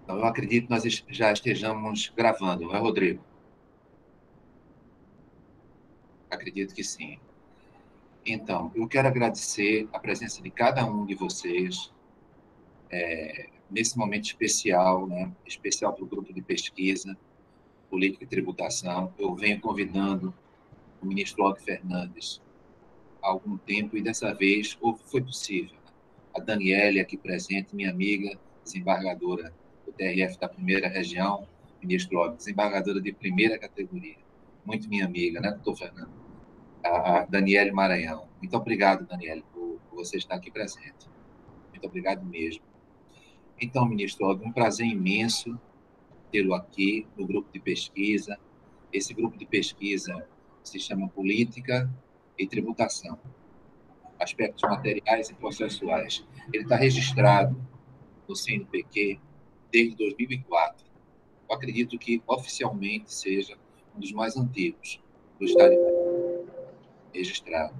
Então, eu acredito que nós já estejamos gravando, não é, Rodrigo? Acredito que sim. Então, eu quero agradecer a presença de cada um de vocês nesse momento especial, né? Especial para o grupo de pesquisa, política e tributação. Eu venho convidando o ministro Og Fernandes há algum tempo e dessa vez foi possível. A Daniele, aqui presente, minha amiga, desembargadora do TRF da primeira região, ministro Og, desembargadora de primeira categoria, muito minha amiga, né, doutor Fernando? A Daniele Maranhão. Muito obrigado, Daniele, por você estar aqui presente. Muito obrigado mesmo. Então, ministro Og, um prazer imenso tê-lo aqui no grupo de pesquisa. Esse grupo de pesquisa se chama Política e Tributação, aspectos materiais e processuais. Ele está registrado no CNPq desde 2004. Eu acredito que oficialmente seja um dos mais antigos do Estado registrado.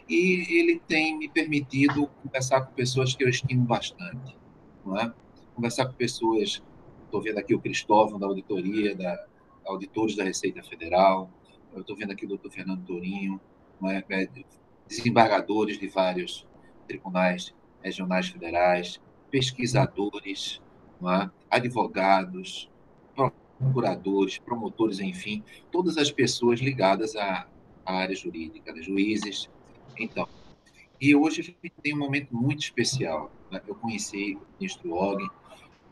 E ele tem me permitido conversar com pessoas que eu estimo bastante, não é? Conversar com pessoas, estou vendo aqui o Cristóvão da auditoria, auditores da Receita Federal, eu estou vendo aqui o doutor Fernando Tourinho, não é? Desembargadores de vários tribunais regionais federais, pesquisadores, não é? Advogados, procuradores, promotores, enfim, todas as pessoas ligadas à área jurídica, né? Juízes. Então, e hoje a gente tem um momento muito especial, né? Eu conheci o ministro Og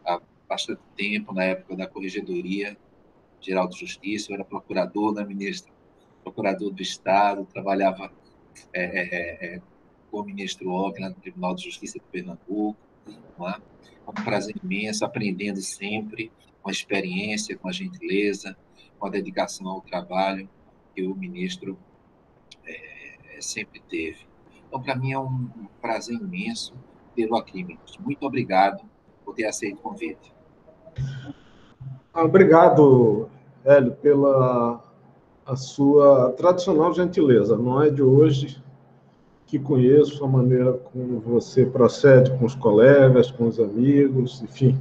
há bastante tempo, na época da Corregedoria Geral de Justiça, eu era procurador da ministra, procurador do Estado, trabalhava com o ministro Og lá no Tribunal de Justiça de Pernambuco, não é? Um prazer imenso, aprendendo sempre, com a experiência, com a gentileza, com a dedicação ao trabalho que o ministro sempre teve. Então, para mim é um prazer imenso tê-lo aqui, ministro. Muito obrigado por ter aceito o convite. Obrigado, Hélio, pela a sua tradicional gentileza. Não é de hoje que conheço a maneira como você procede com os colegas, com os amigos, enfim,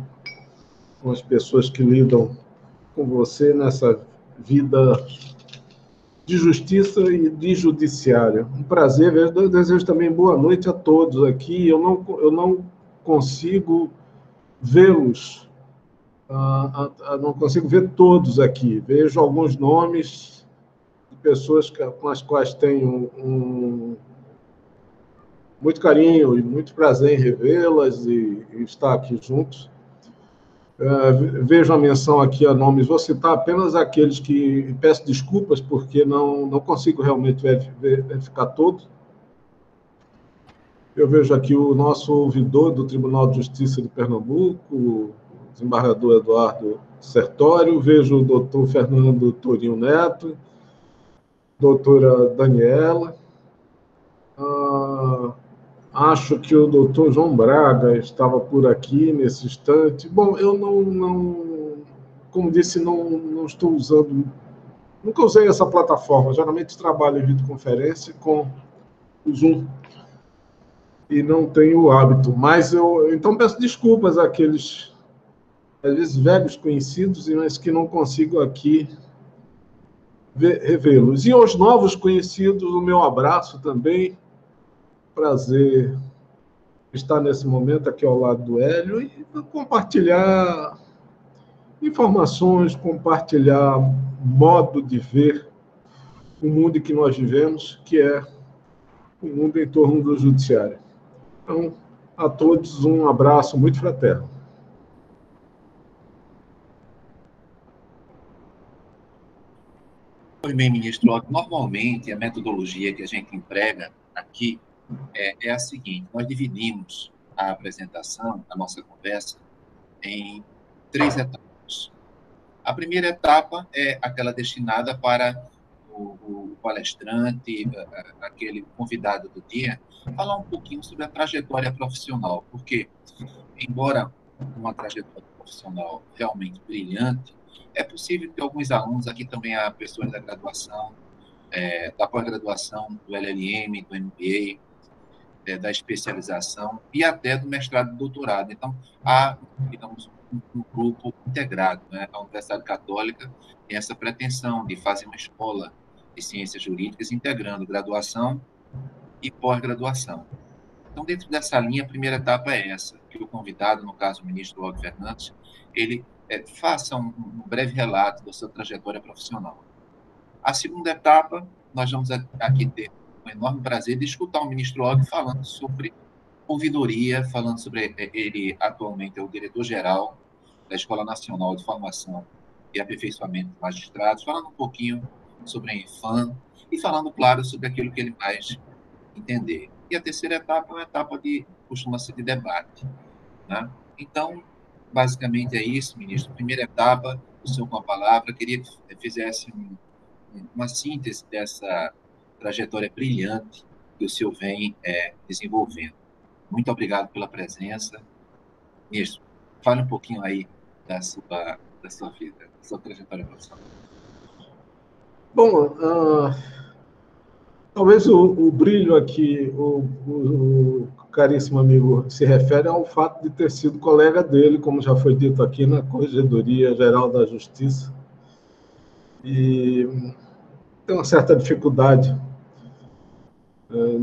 com as pessoas que lidam com você nessa vida de justiça e de judiciário. Um prazer, eu desejo também boa noite a todos aqui. Eu não consigo vê-los, não consigo ver todos aqui. Vejo alguns nomes de pessoas com as quais tenho muito carinho e muito prazer em revê-las e estar aqui juntos. Vejo a menção aqui a nomes, vou citar apenas aqueles que peço desculpas, porque não consigo realmente verificar todos. Eu vejo aqui o nosso ouvidor do Tribunal de Justiça de Pernambuco, o desembargador Eduardo Sertório, vejo o doutor Fernando Tourinho Neto, doutora Daniela, acho que o doutor João Braga estava por aqui nesse instante. Bom, eu como disse, não estou usando, nunca usei essa plataforma, geralmente trabalho em videoconferência com o Zoom e não tenho o hábito, mas então peço desculpas àqueles, às vezes, velhos conhecidos, mas que não consigo aqui revê-los. E aos novos conhecidos, o meu abraço também. Prazer estar nesse momento aqui ao lado do Hélio e compartilhar informações, compartilhar modo de ver o mundo em que nós vivemos, que é o mundo em torno do judiciário. Então, a todos um abraço muito fraterno. Pois bem, ministro, normalmente a metodologia que a gente emprega aqui é a seguinte: nós dividimos a apresentação, a nossa conversa, em 3 etapas. A primeira etapa é aquela destinada para o palestrante, aquele convidado do dia, falar um pouquinho sobre a trajetória profissional, porque, embora uma trajetória profissional realmente brilhante, é possível que alguns alunos, aqui também há pessoas da graduação, da pós-graduação, do LLM, do MBA, da especialização e até do mestrado e doutorado. Então, há, digamos, um grupo integrado, né? A Universidade Católica tem essa pretensão de fazer uma escola de ciências jurídicas integrando graduação e pós-graduação. Então, dentro dessa linha, a primeira etapa é essa, que o convidado, no caso o ministro Og Fernandes, ele faça um breve relato da sua trajetória profissional. A segunda etapa, nós vamos aqui ter um enorme prazer de escutar o ministro Og falando sobre ouvidoria, falando sobre ele atualmente é o diretor-geral da Escola Nacional de Formação e Aperfeiçoamento de Magistrados, falando um pouquinho sobre a Infam e falando, claro, sobre aquilo que ele mais entender. E a terceira etapa é uma etapa costuma ser de debate, né? Então, basicamente é isso, ministro. Primeira etapa, o senhor com a palavra, queria que fizesse uma síntese dessa trajetória brilhante que o senhor vem desenvolvendo. Muito obrigado pela presença. Ministro, fale um pouquinho aí da sua vida, da sua trajetória profissional. Bom, talvez o brilho aqui, o caríssimo amigo se refere ao fato de ter sido colega dele, como já foi dito aqui, na Corregedoria Geral da Justiça. E tem uma certa dificuldade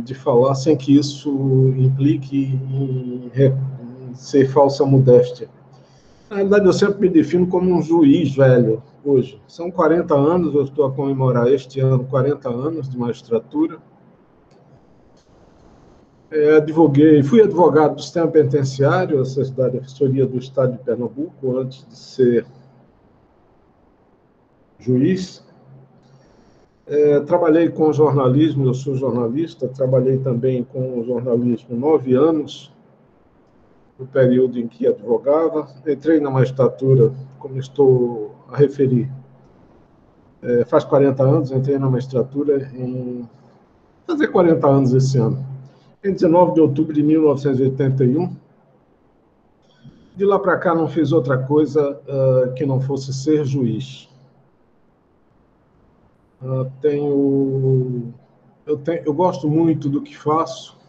de falar sem que isso implique em ser falsa modéstia. Na realidade, eu sempre me defino como um juiz velho, hoje. São 40 anos, eu estou a comemorar este ano 40 anos de magistratura. Fui advogado do sistema penitenciário, da Defensoria do Estado de Pernambuco, antes de ser juiz. Trabalhei com jornalismo, eu sou jornalista, trabalhei também com jornalismo 9 anos, no período em que advogava. Entrei na magistratura, como estou a referir, faz 40 anos, entrei na magistratura fazer 40 anos esse ano, em 19 de outubro de 1981. De lá para cá não fiz outra coisa que não fosse ser juiz. Eu gosto muito do que faço.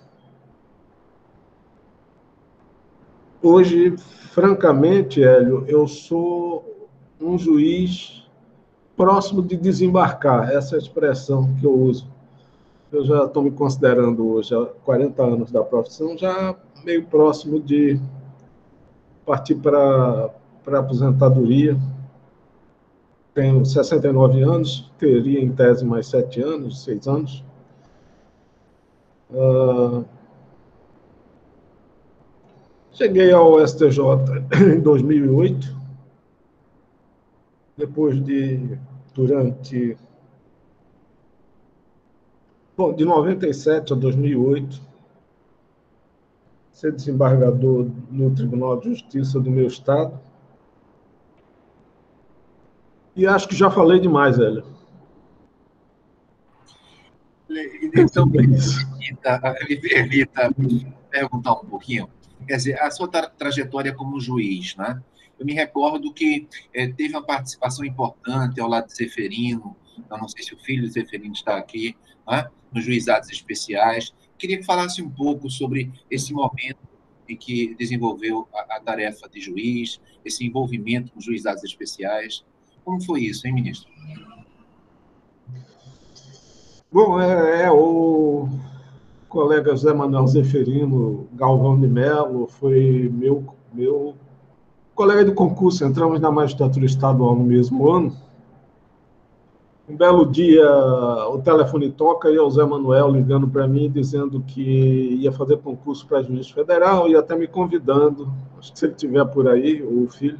Hoje, francamente, Hélio, eu sou um juiz próximo de desembarcar, essa é a expressão que eu uso. Eu já estou me considerando hoje, há 40 anos da profissão, já meio próximo de partir para a aposentadoria. Tenho 69 anos, teria em tese mais 7 anos, 6 anos. Cheguei ao STJ em 2008, depois de 97 a 2008, ser desembargador no Tribunal de Justiça do meu estado. E acho que já falei demais, Hélio. Então, me permita perguntar um pouquinho. Quer dizer, a sua trajetória como juiz, né? Eu me recordo que teve uma participação importante ao lado de Zeferino, eu não sei se o filho de Zeferino está aqui, né? Nos juizados especiais. Queria que falasse um pouco sobre esse momento em que desenvolveu a tarefa de juiz, esse envolvimento com os juizados especiais. Como foi isso, hein, ministro? Bom, o colega José Manuel Zeferino Galvão de Melo foi meu colega de concurso. Entramos na magistratura estadual no mesmo ano. Um belo dia, o telefone toca e é o Zé Manuel ligando para mim, dizendo que ia fazer concurso para juiz federal e até me convidando, acho que se ele estiver por aí, o filho,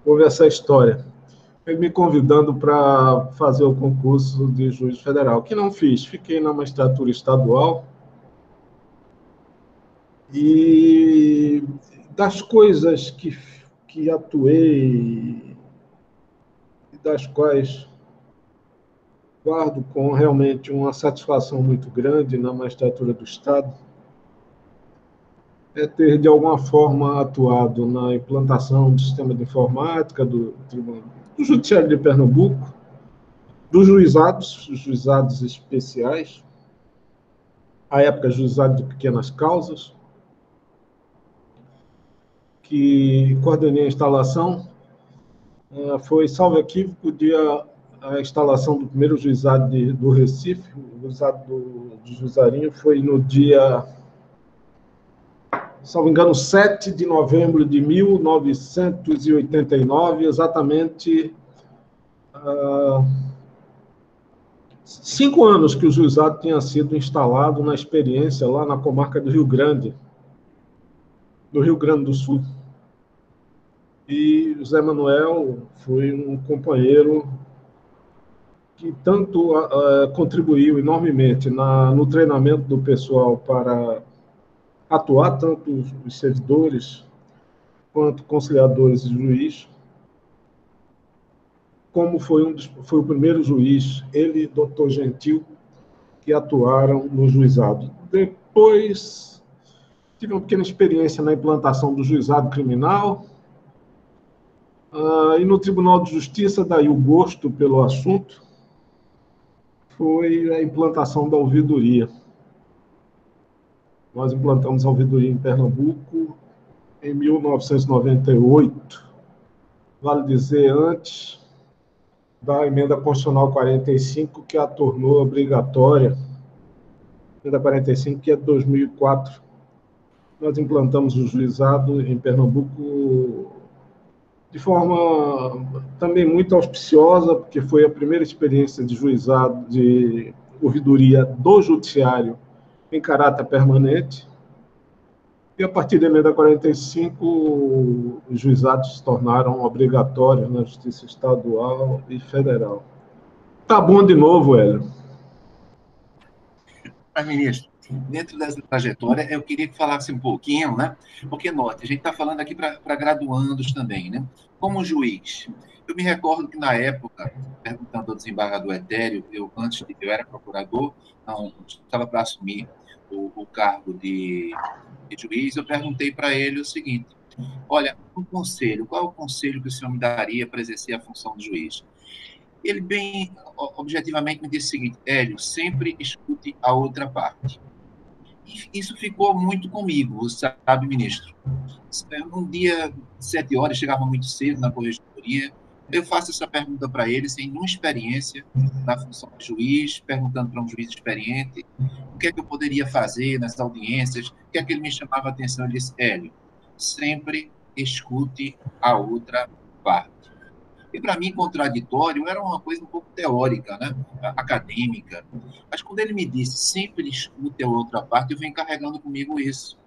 ouve essa história. Ele me convidando para fazer o concurso de juiz federal, que não fiz. Fiquei na magistratura estadual. E das coisas que atuei, das quais guardo com realmente uma satisfação muito grande na magistratura do Estado, é ter, de alguma forma, atuado na implantação do sistema de informática do Judiciário de Pernambuco, dos juizados especiais, à época, juizado de pequenas causas, que coordenei a instalação. Foi, salvo equívoco, a instalação do primeiro juizado do Recife, o juizado de Juizarinho, foi no dia, salvo engano, 7 de novembro de 1989, exatamente 5 anos que o juizado tinha sido instalado na experiência lá na comarca do Rio Grande do Sul. E José Manuel foi um companheiro que tanto contribuiu enormemente no treinamento do pessoal para atuar, tanto os servidores quanto conciliadores e juiz, como foi o primeiro juiz, ele e doutor Gentil, que atuaram no juizado. Depois, tive uma pequena experiência na implantação do juizado criminal, e no Tribunal de Justiça, daí o gosto pelo assunto, foi a implantação da ouvidoria. Nós implantamos a ouvidoria em Pernambuco em 1998, vale dizer, antes da emenda constitucional 45, que a tornou obrigatória, emenda 45, que é de 2004. Nós implantamos o juizado em Pernambuco de forma também muito auspiciosa, porque foi a primeira experiência de juizado, de ouvidoria do judiciário em caráter permanente. E a partir da emenda 45, os juizados se tornaram obrigatórios na Justiça Estadual e Federal. Tá bom de novo, Hélio. Mas, ministro, dentro dessa trajetória, eu queria que falasse um pouquinho, né? Porque, note, a gente está falando aqui para graduandos também, né? Como juiz, eu me recordo que, na época, perguntando ao desembargador Etério, eu era procurador, não, estava para assumir o cargo de juiz, eu perguntei para ele o seguinte: olha, um conselho, qual é o conselho que o senhor me daria para exercer a função de juiz? Ele, bem objetivamente, me disse o seguinte: Hélio, sempre escute a outra parte. E isso ficou muito comigo, sabe, ministro? Um dia, 7 horas, chegava muito cedo na corregedoria, eu faço essa pergunta para ele, sem nenhuma experiência na função de juiz, perguntando para um juiz experiente o que é que eu poderia fazer nas audiências, o que é que ele me chamava a atenção. Ele disse: Hélio, sempre escute a outra parte. E, para mim, contraditório era uma coisa um pouco teórica, né? Acadêmica. Mas quando ele me disse, sempre escute a outra parte, eu venho carregando comigo isso.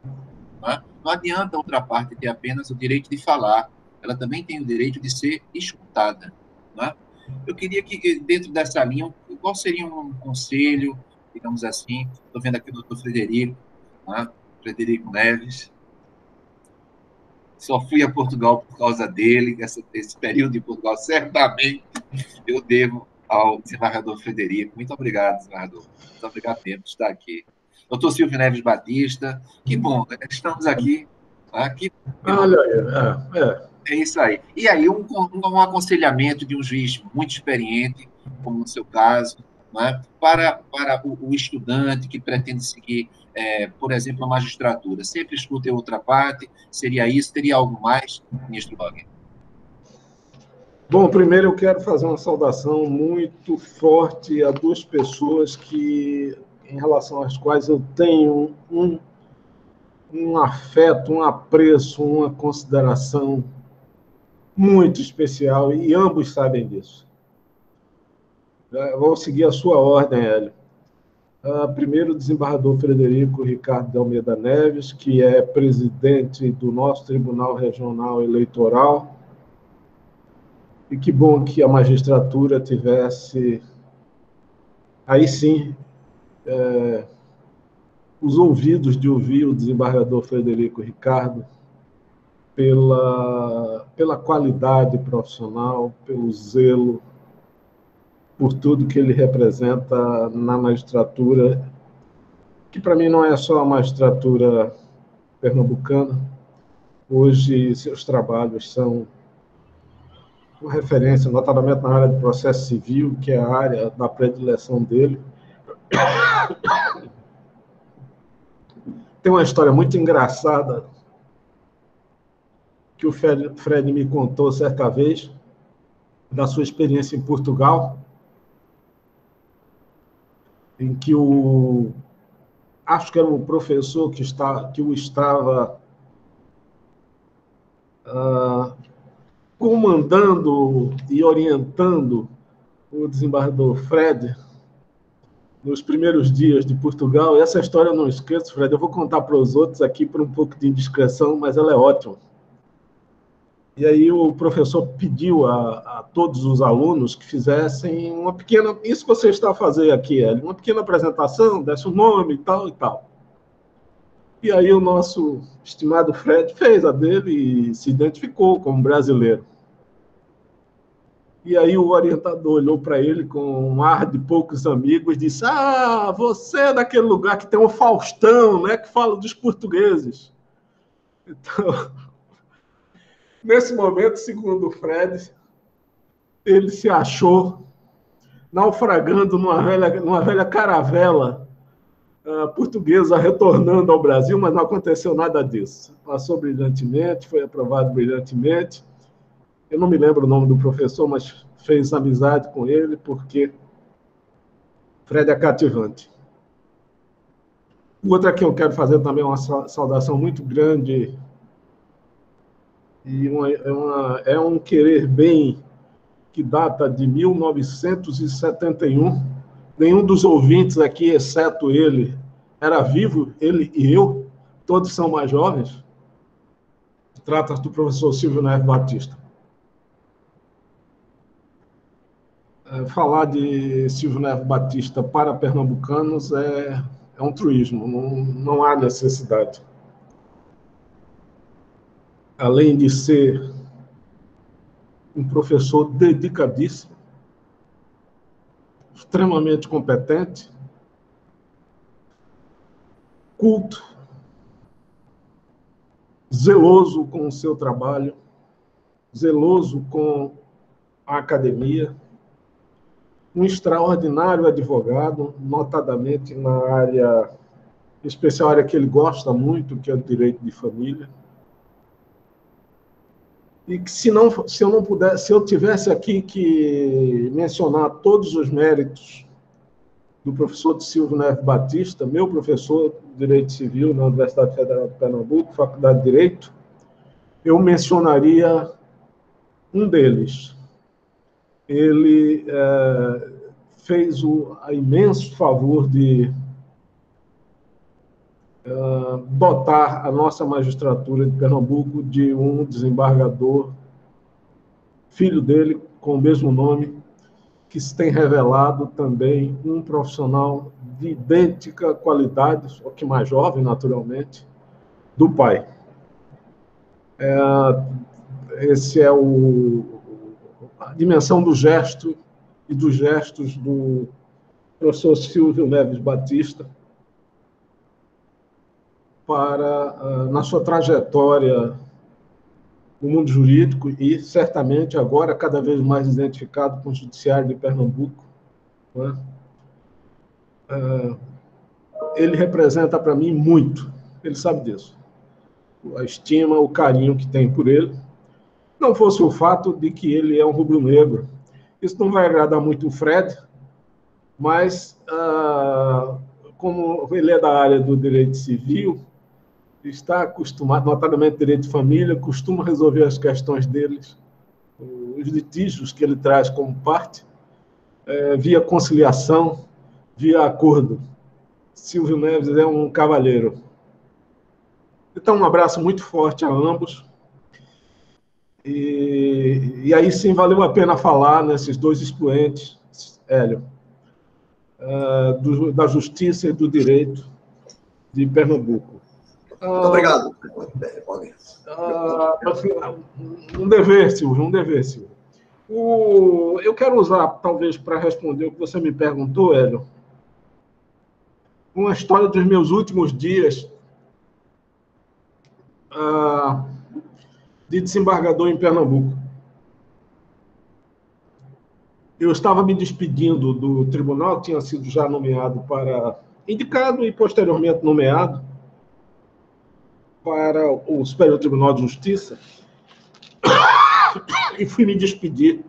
Né? Não adianta a outra parte ter apenas o direito de falar, ela também tem o direito de ser escutada. Né? Eu queria que, dentro dessa linha, qual seria um conselho, digamos assim, estou vendo aqui o doutor Frederico, né? Frederico Neves. Só fui a Portugal por causa dele, esse período de Portugal, certamente eu devo ao desembargador Frederico. Muito obrigado, desembargador. Muito obrigado mesmo por estar aqui. Doutor Silvio Neves Batista, que bom, estamos aqui. Olha aí, É isso aí. E aí, um aconselhamento de um juiz muito experiente, como no seu caso, né, para o estudante que pretende seguir, por exemplo, a magistratura. Sempre escute a outra parte. Seria isso? Teria algo mais, ministro Wagner? Bom, primeiro eu quero fazer uma saudação muito forte a duas pessoas em relação às quais eu tenho um afeto, um apreço, uma consideração muito especial, e ambos sabem disso. Vou seguir a sua ordem, Hélio. Primeiro, o desembargador Frederico Ricardo de Almeida Neves, que é presidente do nosso Tribunal Regional Eleitoral. E que bom que a magistratura tivesse, aí sim, os ouvidos de ouvir o desembargador Frederico Ricardo pela qualidade profissional, pelo zelo, por tudo que ele representa na magistratura, que para mim não é só a magistratura pernambucana. Hoje, seus trabalhos são uma referência, notadamente na área de processo civil, que é a área da predileção dele. Tem uma história muito engraçada que o Fred me contou certa vez, da sua experiência em Portugal, em que acho que era o professor que o estava comandando e orientando o desembargador Fred nos primeiros dias de Portugal. E essa história eu não esqueço, Fred. Eu vou contar para os outros aqui por um pouco de indiscrição, mas ela é ótima. E aí o professor pediu a todos os alunos que fizessem uma pequena... Isso que você está a fazer aqui, Hélio, uma pequena apresentação, desse o nome e tal e tal. E aí o nosso estimado Fred fez a dele e se identificou como brasileiro. E aí o orientador olhou para ele com um ar de poucos amigos e disse: ah, você é daquele lugar que tem um Faustão, né, que fala dos portugueses. Então, nesse momento, segundo o Fred, ele se achou naufragando numa velha caravela portuguesa retornando ao Brasil, mas não aconteceu nada disso. Passou brilhantemente, foi aprovado brilhantemente. Eu não me lembro o nome do professor, mas fez amizade com ele, porque Fred é cativante. Outra que eu quero fazer também uma saudação muito grande, e é um querer bem que data de 1971. Nenhum dos ouvintes aqui, exceto ele, era vivo, ele e eu, todos são mais jovens. Trata-se do professor Silvio Neves Batista. Falar de Silvio Neves Batista para pernambucanos é um truísmo, não há necessidade. Além de ser um professor dedicadíssimo, extremamente competente, culto, zeloso com o seu trabalho, zeloso com a academia, um extraordinário advogado, notadamente na área, em especial a área que ele gosta muito, que é o direito de família. E que se eu tivesse aqui que mencionar todos os méritos do professor Silvio Neves Batista, meu professor de Direito Civil na Universidade Federal de Pernambuco, Faculdade de Direito, eu mencionaria um deles. Ele fez o imenso favor de dotar a nossa magistratura de Pernambuco de um desembargador, filho dele, com o mesmo nome, que se tem revelado também um profissional de idêntica qualidade, só que mais jovem, naturalmente, do pai. Esse é a dimensão do gesto e dos gestos do professor Silvio Neves Batista na sua trajetória no mundo jurídico e, certamente, agora cada vez mais identificado com o Judiciário de Pernambuco. Né? Ele representa para mim muito, ele sabe disso. A estima, o carinho que tem por ele. Não fosse o fato de que ele é um rubro-negro. Isso não vai agradar muito o Fred, mas, como ele é da área do direito civil, está acostumado, notadamente direito de família, costuma resolver as questões deles, os litígios que ele traz como parte, via conciliação, via acordo. Silvio Neves é um cavalheiro. Então, um abraço muito forte a ambos. E aí sim valeu a pena falar nesses dois expoentes, Hélio, da justiça e do direito de Pernambuco. Muito obrigado. Um dever, Silvio. Eu quero usar, talvez, para responder o que você me perguntou, Hélio, uma história dos meus últimos dias de desembargador em Pernambuco. Eu estava me despedindo do tribunal, tinha sido já indicado e posteriormente nomeado para o Superior Tribunal de Justiça, e fui me despedir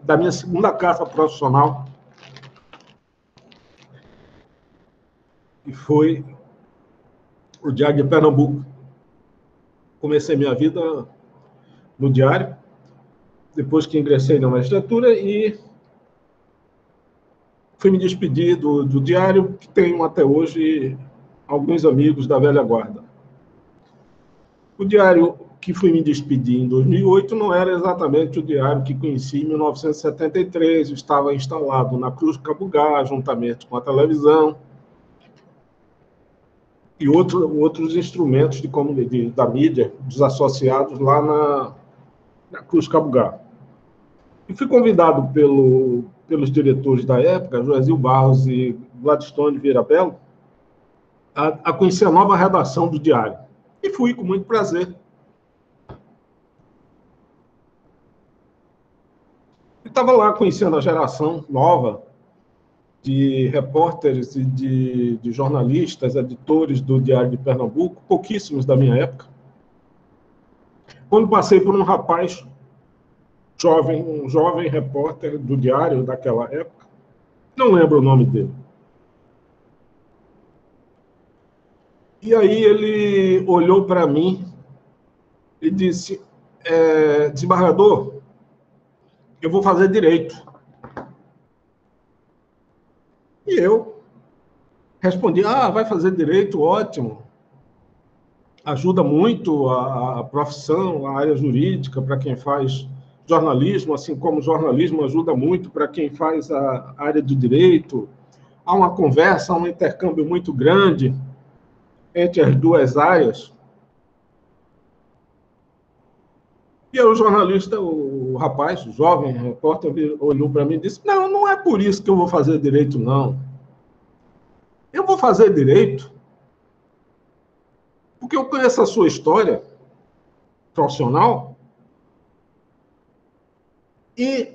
da minha segunda casa profissional, e foi o Diário de Pernambuco. Comecei minha vida no Diário, depois que ingressei na magistratura, e fui me despedir do Diário, que tenho até hoje alguns amigos da velha guarda. O Diário que fui me despedir em 2008 não era exatamente o Diário que conheci em 1973, estava instalado na Cruz Cabugá, juntamente com a televisão e outros instrumentos da mídia, dos associados lá na Cruz Cabugá. E fui convidado pelos diretores da época, Joasil Barros e Gladstone Vieira Belo, a conhecer a nova redação do Diário. E fui com muito prazer. E estava lá conhecendo a geração nova de repórteres e de jornalistas, editores do Diário de Pernambuco, pouquíssimos da minha época, quando passei por um rapaz jovem, um jovem repórter do Diário daquela época, não lembro o nome dele. E aí ele olhou para mim e disse, desembargador, eu vou fazer direito. E eu respondi, vai fazer direito, ótimo. Ajuda muito a profissão, a área jurídica, para quem faz jornalismo, assim como o jornalismo ajuda muito para quem faz a área do direito. Há uma conversa, há um intercâmbio muito grande entre as duas áreas. E aí o jornalista, o rapaz, o jovem repórter, olhou para mim e disse, não é por isso que eu vou fazer direito, não. Eu vou fazer direito porque eu conheço a sua história profissional e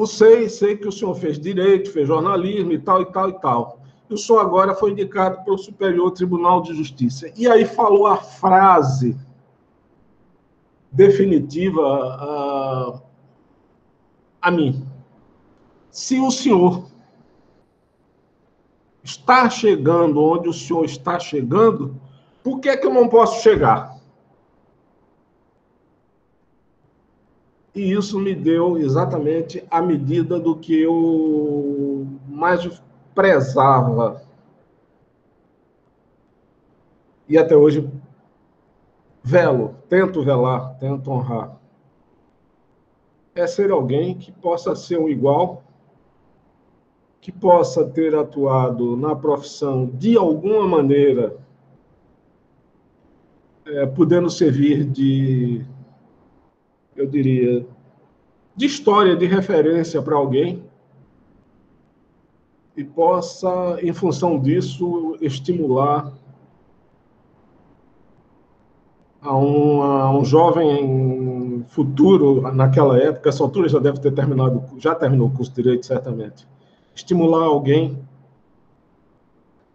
sei que o senhor fez direito, fez jornalismo e tal, e tal, e tal. E o senhor agora foi indicado pelo Superior Tribunal de Justiça. E aí falou a frase definitiva a mim. Se o senhor está chegando onde o senhor está chegando, por que eu não posso chegar? E isso me deu exatamente a medida do que eu mais prezava. E até hoje tento velar, tento honrar. É ser alguém que possa ser um igual, que possa ter atuado na profissão de alguma maneira, podendo servir eu diria, de história, de referência para alguém, e possa, em função disso, estimular a um jovem futuro, naquela época, essa altura já deve ter já terminou o curso de Direito, certamente, estimular alguém,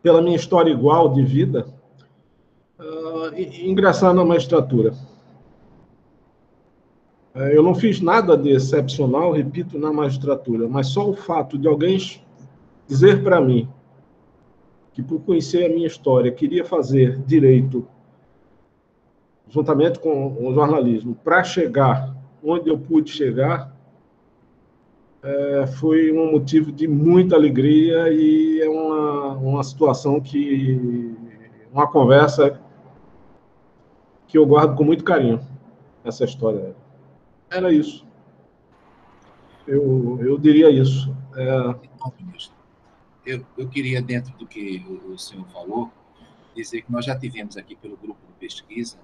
pela minha história igual de vida, ingressar na magistratura. Eu não fiz nada de excepcional, repito, na magistratura, mas só o fato de alguém dizer para mim que, por conhecer a minha história, queria fazer direito, juntamente com o jornalismo, para chegar onde eu pude chegar, foi um motivo de muita alegria e é uma situação uma conversa que eu guardo com muito carinho, essa história. Era isso. Eu diria isso. Então, ministro, eu queria, dentro do que o senhor falou, dizer que nós já tivemos aqui pelo grupo de pesquisa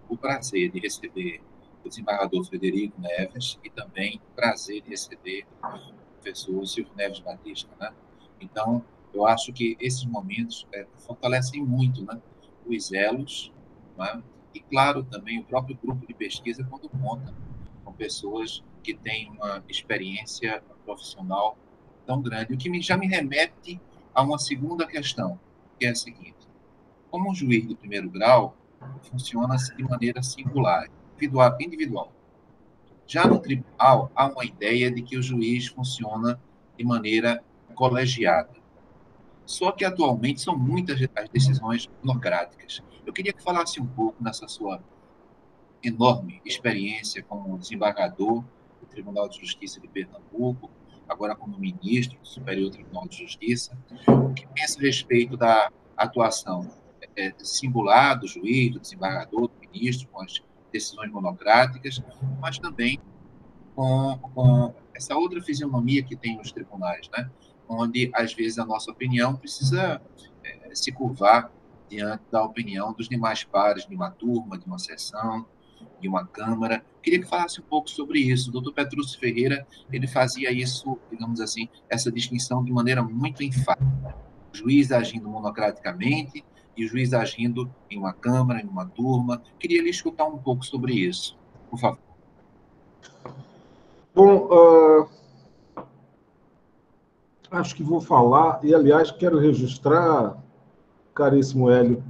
o prazer de receber o desembargador Frederico Neves e também o prazer de receber o professor Silvio Neves Batista, né? Então, eu acho que esses momentos fortalecem muito, né, os elos, né? E, claro, também o próprio grupo de pesquisa, quando conta com pessoas que têm uma experiência profissional tão grande. O que já me remete a uma segunda questão, que é a seguinte: como um juiz de primeiro grau, funciona de maneira singular. individual. Já no tribunal, há uma ideia de que o juiz funciona de maneira colegiada. Só que, atualmente, são muitas as decisões monocráticas. Eu queria que falasse um pouco nessa sua enorme experiência como desembargador do Tribunal de Justiça de Pernambuco, agora como ministro do Superior Tribunal de Justiça, o que pensa a respeito da atuação singular do juiz, do desembargador, do ministro, com as decisões monocráticas, mas também com essa outra fisionomia que tem nos tribunais, né? Onde, às vezes, a nossa opinião precisa se curvar diante da opinião dos demais pares de uma turma, de uma sessão, de uma Câmara. Queria que falasse um pouco sobre isso. O doutor Petrúcio Ferreira, ele fazia isso, digamos assim, essa distinção de maneira muito enfática. O juiz agindo monocraticamente e o juiz agindo em uma Câmara, em uma turma. Queria lhe escutar um pouco sobre isso, por favor. Bom, acho que vou falar, e, aliás, quero registrar, caríssimo Hélio,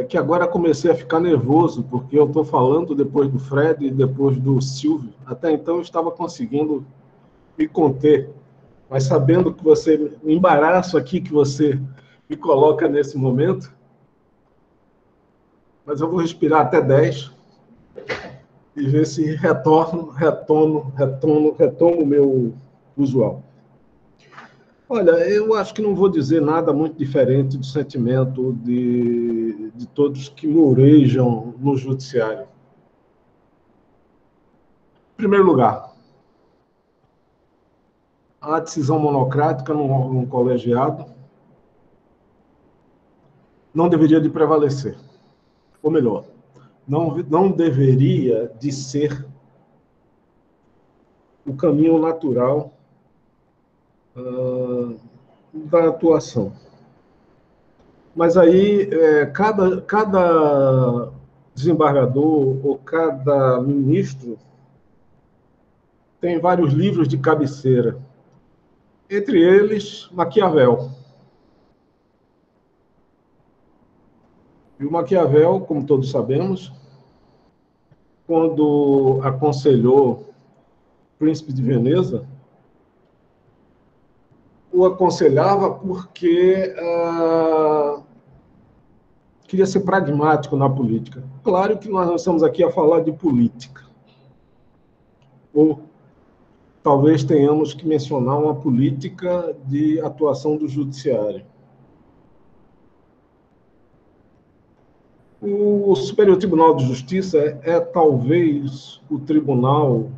que agora comecei a ficar nervoso, porque eu estou falando depois do Fred e depois do Silvio. Até então eu estava conseguindo me conter, mas sabendo que você, o embaraço aqui que você me coloca nesse momento, mas eu vou respirar até 10 e ver se retomo o meu usual. Olha, eu acho que não vou dizer nada muito diferente do sentimento de todos que mourejam no judiciário. Em primeiro lugar, a decisão monocrática num órgão colegiado não deveria de prevalecer. Ou melhor, não deveria de ser o caminho natural da atuação. Mas aí, cada desembargador ou cada ministro tem vários livros de cabeceira, entre eles Maquiavel. E o Maquiavel, como todos sabemos, quando aconselhou o Príncipe de Veneza, o aconselhava porque queria ser pragmático na política. Claro que nós não estamos aqui a falar de política. Ou talvez tenhamos que mencionar uma política de atuação do judiciário. O Superior Tribunal de Justiça é talvez o tribunal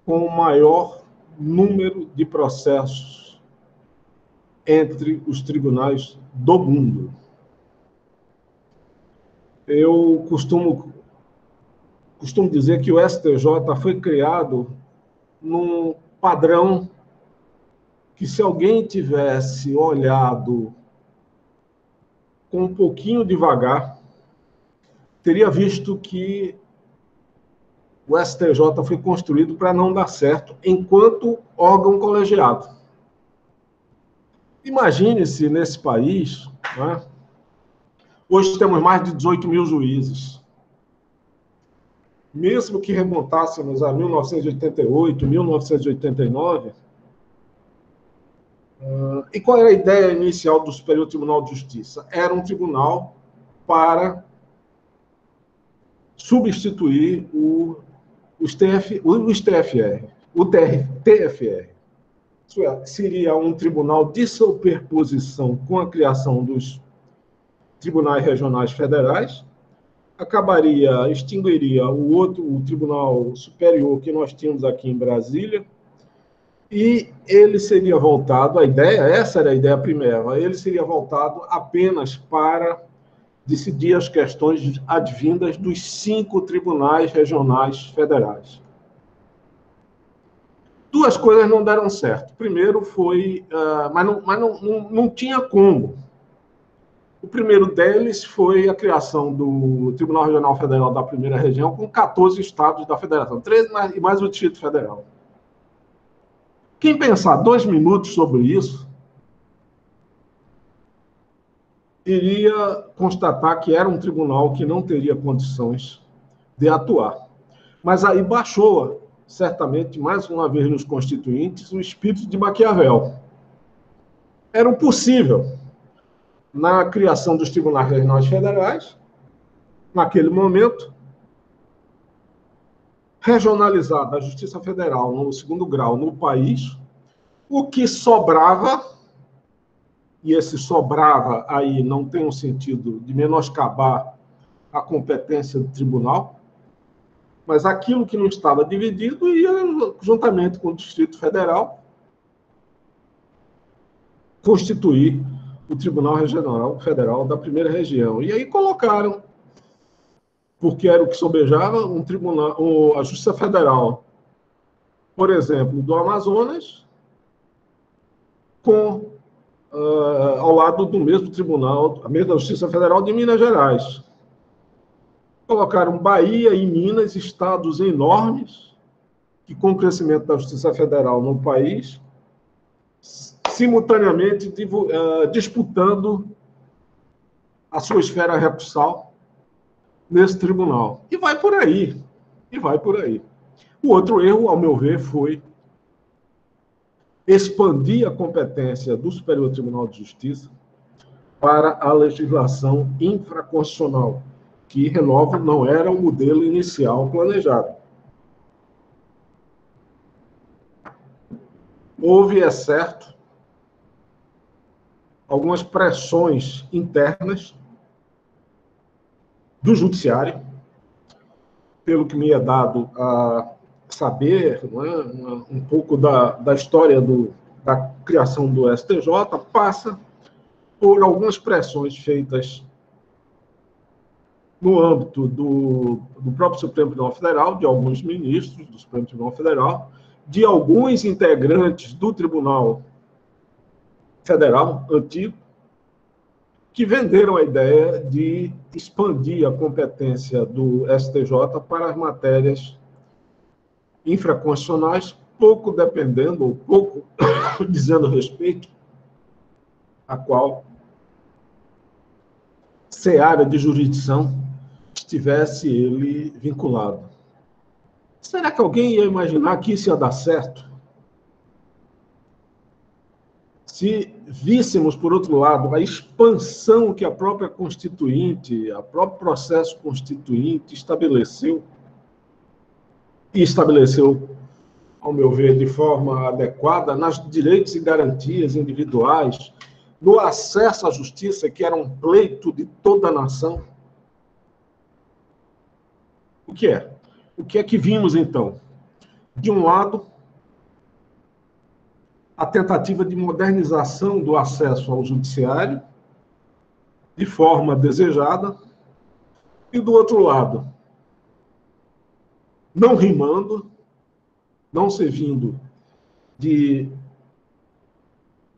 com o maior número de processos entre os tribunais do mundo. Eu costumo dizer que o STJ foi criado num padrão que, se alguém tivesse olhado com um pouquinho devagar, teria visto que o STJ foi construído para não dar certo enquanto órgão colegiado. Imagine-se nesse país, né? Hoje temos mais de 18 mil juízes. Mesmo que remontássemos a 1988, 1989, e qual era a ideia inicial do Superior Tribunal de Justiça? Era um tribunal para substituir o TFR. Isso é, seria um tribunal de superposição com a criação dos tribunais regionais federais, extinguiria o Tribunal Superior que nós tínhamos aqui em Brasília, e ele seria voltado, essa era a ideia primeira, ele seria voltado apenas para decidir as questões advindas dos 5 tribunais regionais federais. Duas coisas não deram certo. Primeiro foi, mas não tinha como. O primeiro deles foi a criação do Tribunal Regional Federal da Primeira Região, com 14 estados da federação, 13 e mais o Distrito Federal. Quem pensar 2 minutos sobre isso, iria constatar que era um tribunal que não teria condições de atuar. Mas aí baixou, certamente, mais uma vez nos constituintes, o espírito de Maquiavel. Era possível, na criação dos tribunais regionais federais, naquele momento, regionalizada a Justiça Federal no segundo grau no país, o que sobrava, e esse sobrava aí não tem um sentido de menoscabar a competência do tribunal, mas aquilo que não estava dividido ia, juntamente com o Distrito Federal, constituir o Tribunal Regional Federal da Primeira Região. E aí colocaram, porque era o que sobejava, um tribunal, a Justiça Federal, por exemplo, do Amazonas, ao lado do mesmo tribunal, a mesma Justiça Federal de Minas Gerais. Colocaram Bahia e Minas, estados enormes, que com o crescimento da Justiça Federal no país, simultaneamente disputando a sua esfera recursal nesse tribunal. E vai por aí. O outro erro, ao meu ver, foi expandir a competência do Superior Tribunal de Justiça para a legislação infraconstitucional, que, renovo, não era o modelo inicial planejado. Houve, é certo, algumas pressões internas do judiciário, pelo que me é dado a saber, não é, um pouco da história da criação do STJ, passa por algumas pressões feitas no âmbito do próprio Supremo Tribunal Federal, de alguns ministros do Supremo Tribunal Federal, de alguns integrantes do Tribunal Federal antigo, que venderam a ideia de expandir a competência do STJ para as matérias infraconstitucionais, pouco dependendo, ou pouco dizendo respeito a qual seara de jurisdição estivesse ele vinculado. Será que alguém ia imaginar que isso ia dar certo? Se víssemos, por outro lado, a expansão que a própria Constituinte, o próprio processo constituinte estabeleceu, e estabeleceu, ao meu ver, de forma adequada, nos direitos e garantias individuais, no acesso à justiça, que era um pleito de toda a nação. O que é? O que é que vimos, então? De um lado, a tentativa de modernização do acesso ao judiciário, de forma desejada, e do outro lado, não rimando, não servindo de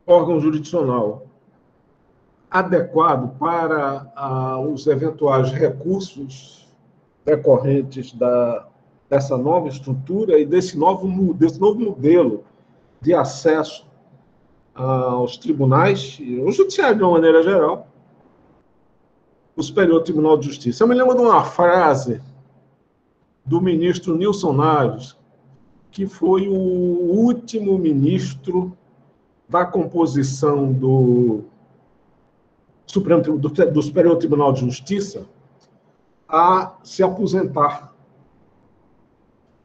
órgão jurisdicional adequado para os eventuais recursos decorrentes dessa nova estrutura e desse novo modelo de acesso aos tribunais, ao judiciário de uma maneira geral, o Superior Tribunal de Justiça. Eu me lembro de uma frase do ministro Nilson Naves, que foi o último ministro da composição do Superior Tribunal de Justiça a se aposentar.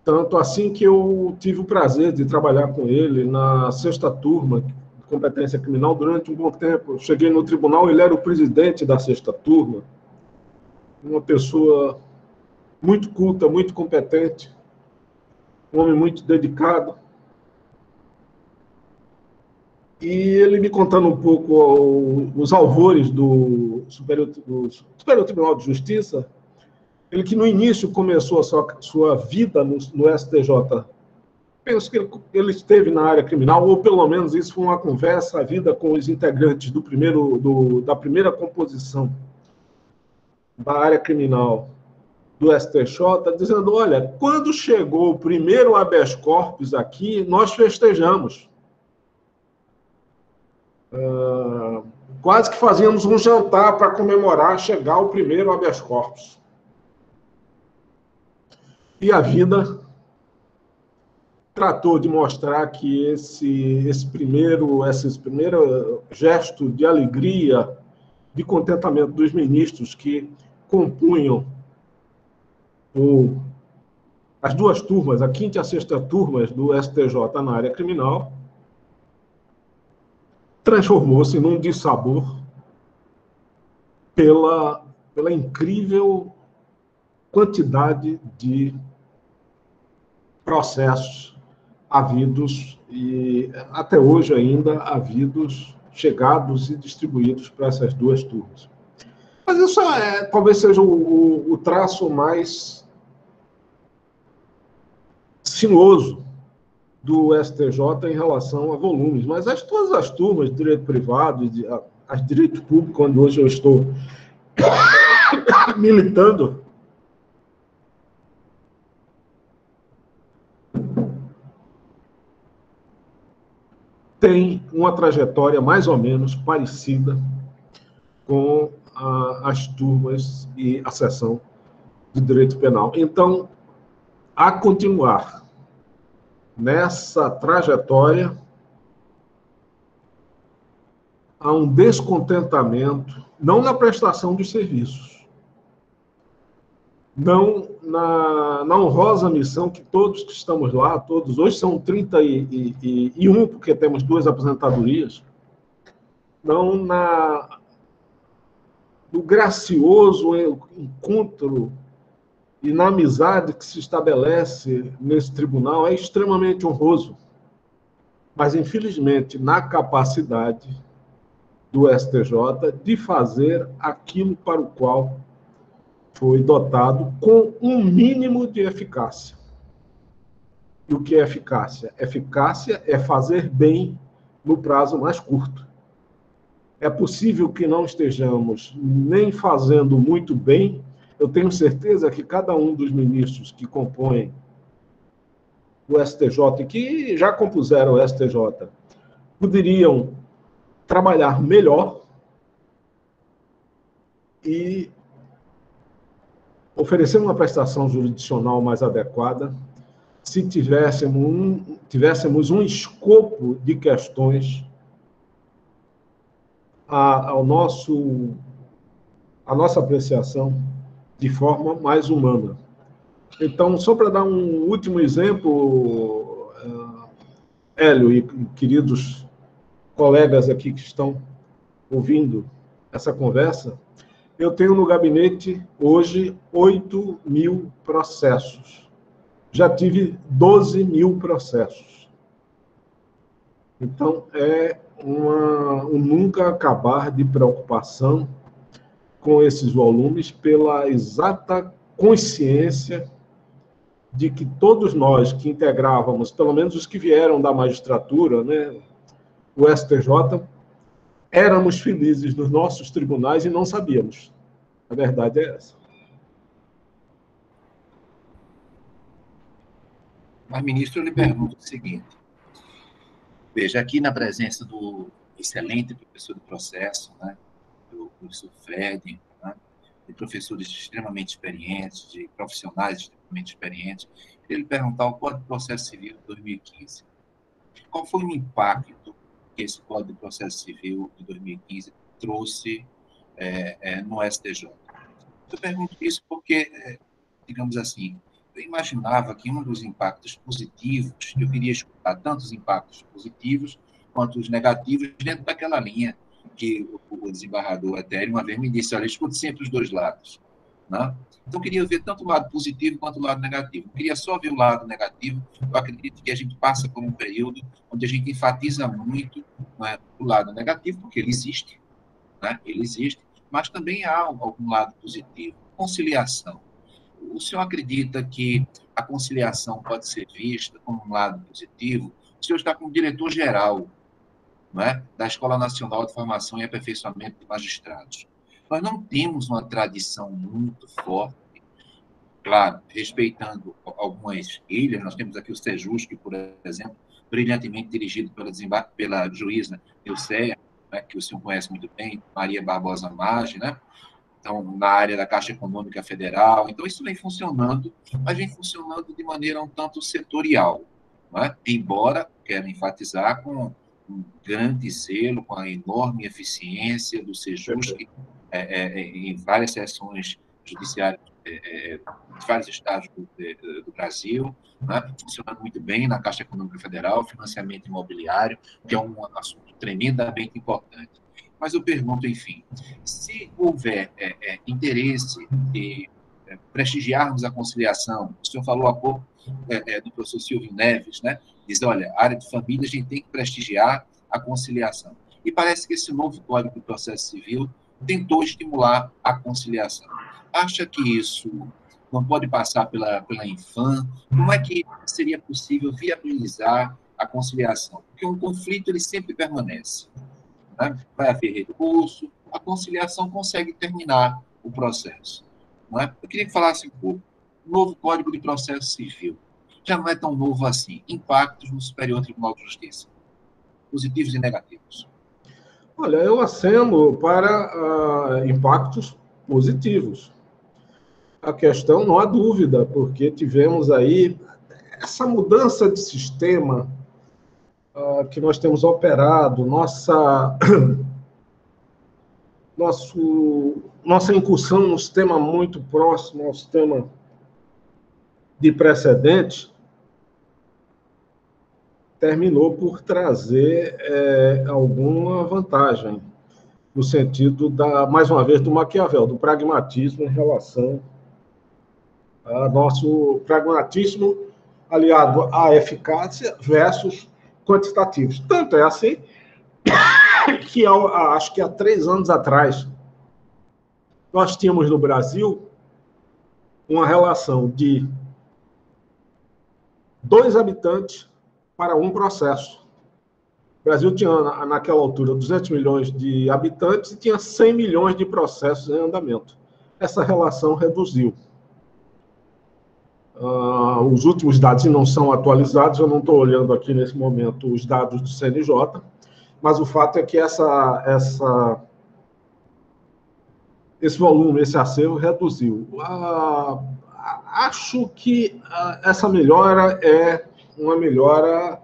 Tanto assim que eu tive o prazer de trabalhar com ele na 6ª turma de competência criminal durante um bom tempo. Eu cheguei no tribunal, ele era o presidente da 6ª turma, uma pessoa muito culta, muito competente, um homem muito dedicado. E ele me contando um pouco os alvores do Superior Tribunal de Justiça, ele que no início começou a sua vida no STJ, penso que ele esteve na área criminal, ou pelo menos isso foi uma conversa, a vida com os integrantes da primeira composição da área criminal do STJ, dizendo, olha, quando chegou o primeiro habeas corpus aqui, nós festejamos. Quase que fazíamos um jantar para comemorar chegar o primeiro habeas corpus. E a vida tratou de mostrar que esse primeiro gesto de alegria, de contentamento dos ministros que compunham as duas turmas, a quinta e a sexta turmas do STJ na área criminal, transformou-se num dissabor pela incrível quantidade de processos havidos e até hoje ainda havidos, chegados e distribuídos para essas duas turmas. Mas isso talvez seja o traço mais sinuoso do STJ em relação a volumes. Mas todas as turmas de direito privado, as de direito público, onde hoje eu estou militando, tem uma trajetória mais ou menos parecida com as turmas e a seção de direito penal. Então, a continuar nessa trajetória, há um descontentamento, não na prestação dos serviços, não na honrosa missão que todos que estamos lá, todos, hoje são 31, porque temos 2 aposentadorias, não no gracioso encontro e na amizade que se estabelece nesse tribunal, é extremamente honroso. Mas, infelizmente, na capacidade do STJ de fazer aquilo para o qual foi dotado com um mínimo de eficácia. E o que é eficácia? Eficácia é fazer bem no prazo mais curto. É possível que não estejamos nem fazendo muito bem. Eu tenho certeza que cada um dos ministros que compõem o STJ e que já compuseram o STJ poderiam trabalhar melhor e oferecer uma prestação jurisdicional mais adequada se tivéssemos um escopo de questões a nossa apreciação de forma mais humana. Então, só para dar um último exemplo, Hélio e queridos colegas aqui que estão ouvindo essa conversa, eu tenho no gabinete hoje 8.000 processos. Já tive 12.000 processos. Então, é um nunca acabar de preocupação com esses volumes pela exata consciência de que todos nós que integrávamos, pelo menos os que vieram da magistratura, né, o STJ, éramos felizes nos nossos tribunais e não sabíamos. A verdade é essa. Mas, ministro, eu lhe pergunto o seguinte. Veja, aqui na presença do excelente professor de processo, né, do professor Fred, né, de professores extremamente experientes, de profissionais extremamente experientes, eu queria lhe perguntar o Código de Processo Civil de 2015. Qual foi o impacto que esse Código de Processo Civil de 2015 trouxe no STJ? Eu pergunto isso porque, digamos assim, eu imaginava que um dos impactos positivos, eu queria escutar tanto os impactos positivos quanto os negativos dentro daquela linha que o desembargador Etério uma vez me disse, olha, escute sempre os dois lados. Né? Então, eu queria ver tanto o lado positivo quanto o lado negativo. Eu queria só ver o lado negativo. Eu acredito que a gente passa por um período onde a gente enfatiza muito, né, o lado negativo, porque ele existe, né? Ele existe, mas também há algum lado positivo. Conciliação. O senhor acredita que a conciliação pode ser vista como um lado positivo? O senhor está como diretor-geral, não é, da Escola Nacional de Formação e Aperfeiçoamento de Magistrados. Nós não temos uma tradição muito forte, claro, respeitando algumas ilhas. Nós temos aqui o Sejusc, por exemplo, brilhantemente dirigido pela juíza Eusséia, né, que o senhor conhece muito bem, Maria Barbosa Maggi, né? então, na área da Caixa Econômica Federal. Então, isso vem funcionando, mas vem funcionando de maneira um tanto setorial, não é? Embora, quero enfatizar, com um grande zelo, com a enorme eficiência do Sejus, que em várias seções judiciárias de vários estados do Brasil, né? Funcionando muito bem na Caixa Econômica Federal, financiamento imobiliário, que é um assunto tremendamente importante. Mas eu pergunto, enfim, se houver interesse de prestigiarmos a conciliação, o senhor falou há pouco do professor Silvio Neves, né? Diz, olha, a área de família, a gente tem que prestigiar a conciliação. E parece que esse novo Código do Processo Civil tentou estimular a conciliação. Acha que isso não pode passar pela Infam? Como é que seria possível viabilizar a conciliação? Porque um conflito ele sempre permanece, né? Vai haver recurso, a conciliação consegue terminar o processo, não é? Eu queria que falasse um pouco. O novo Código de Processo Civil já não é tão novo assim. Impactos no Superior Tribunal de Justiça, positivos e negativos. Olha, eu aceno para impactos positivos. A questão, não há dúvida, porque tivemos aí essa mudança de sistema que nós temos operado, nossa incursão no sistema muito próximo ao sistema de precedente, terminou por trazer alguma vantagem, no sentido, mais uma vez, do Maquiavel, do pragmatismo em relação a nosso pragmatismo aliado à eficácia versus quantitativos. Tanto é assim que, acho que há 3 anos atrás, nós tínhamos no Brasil uma relação de 2 habitantes para 1 processo. O Brasil tinha, naquela altura, 200 milhões de habitantes e tinha 100 milhões de processos em andamento. Essa relação reduziu. Os últimos dados não são atualizados, eu não estou olhando aqui nesse momento os dados do CNJ, mas o fato é que esse volume, esse acervo reduziu. Acho que essa melhora é uma melhora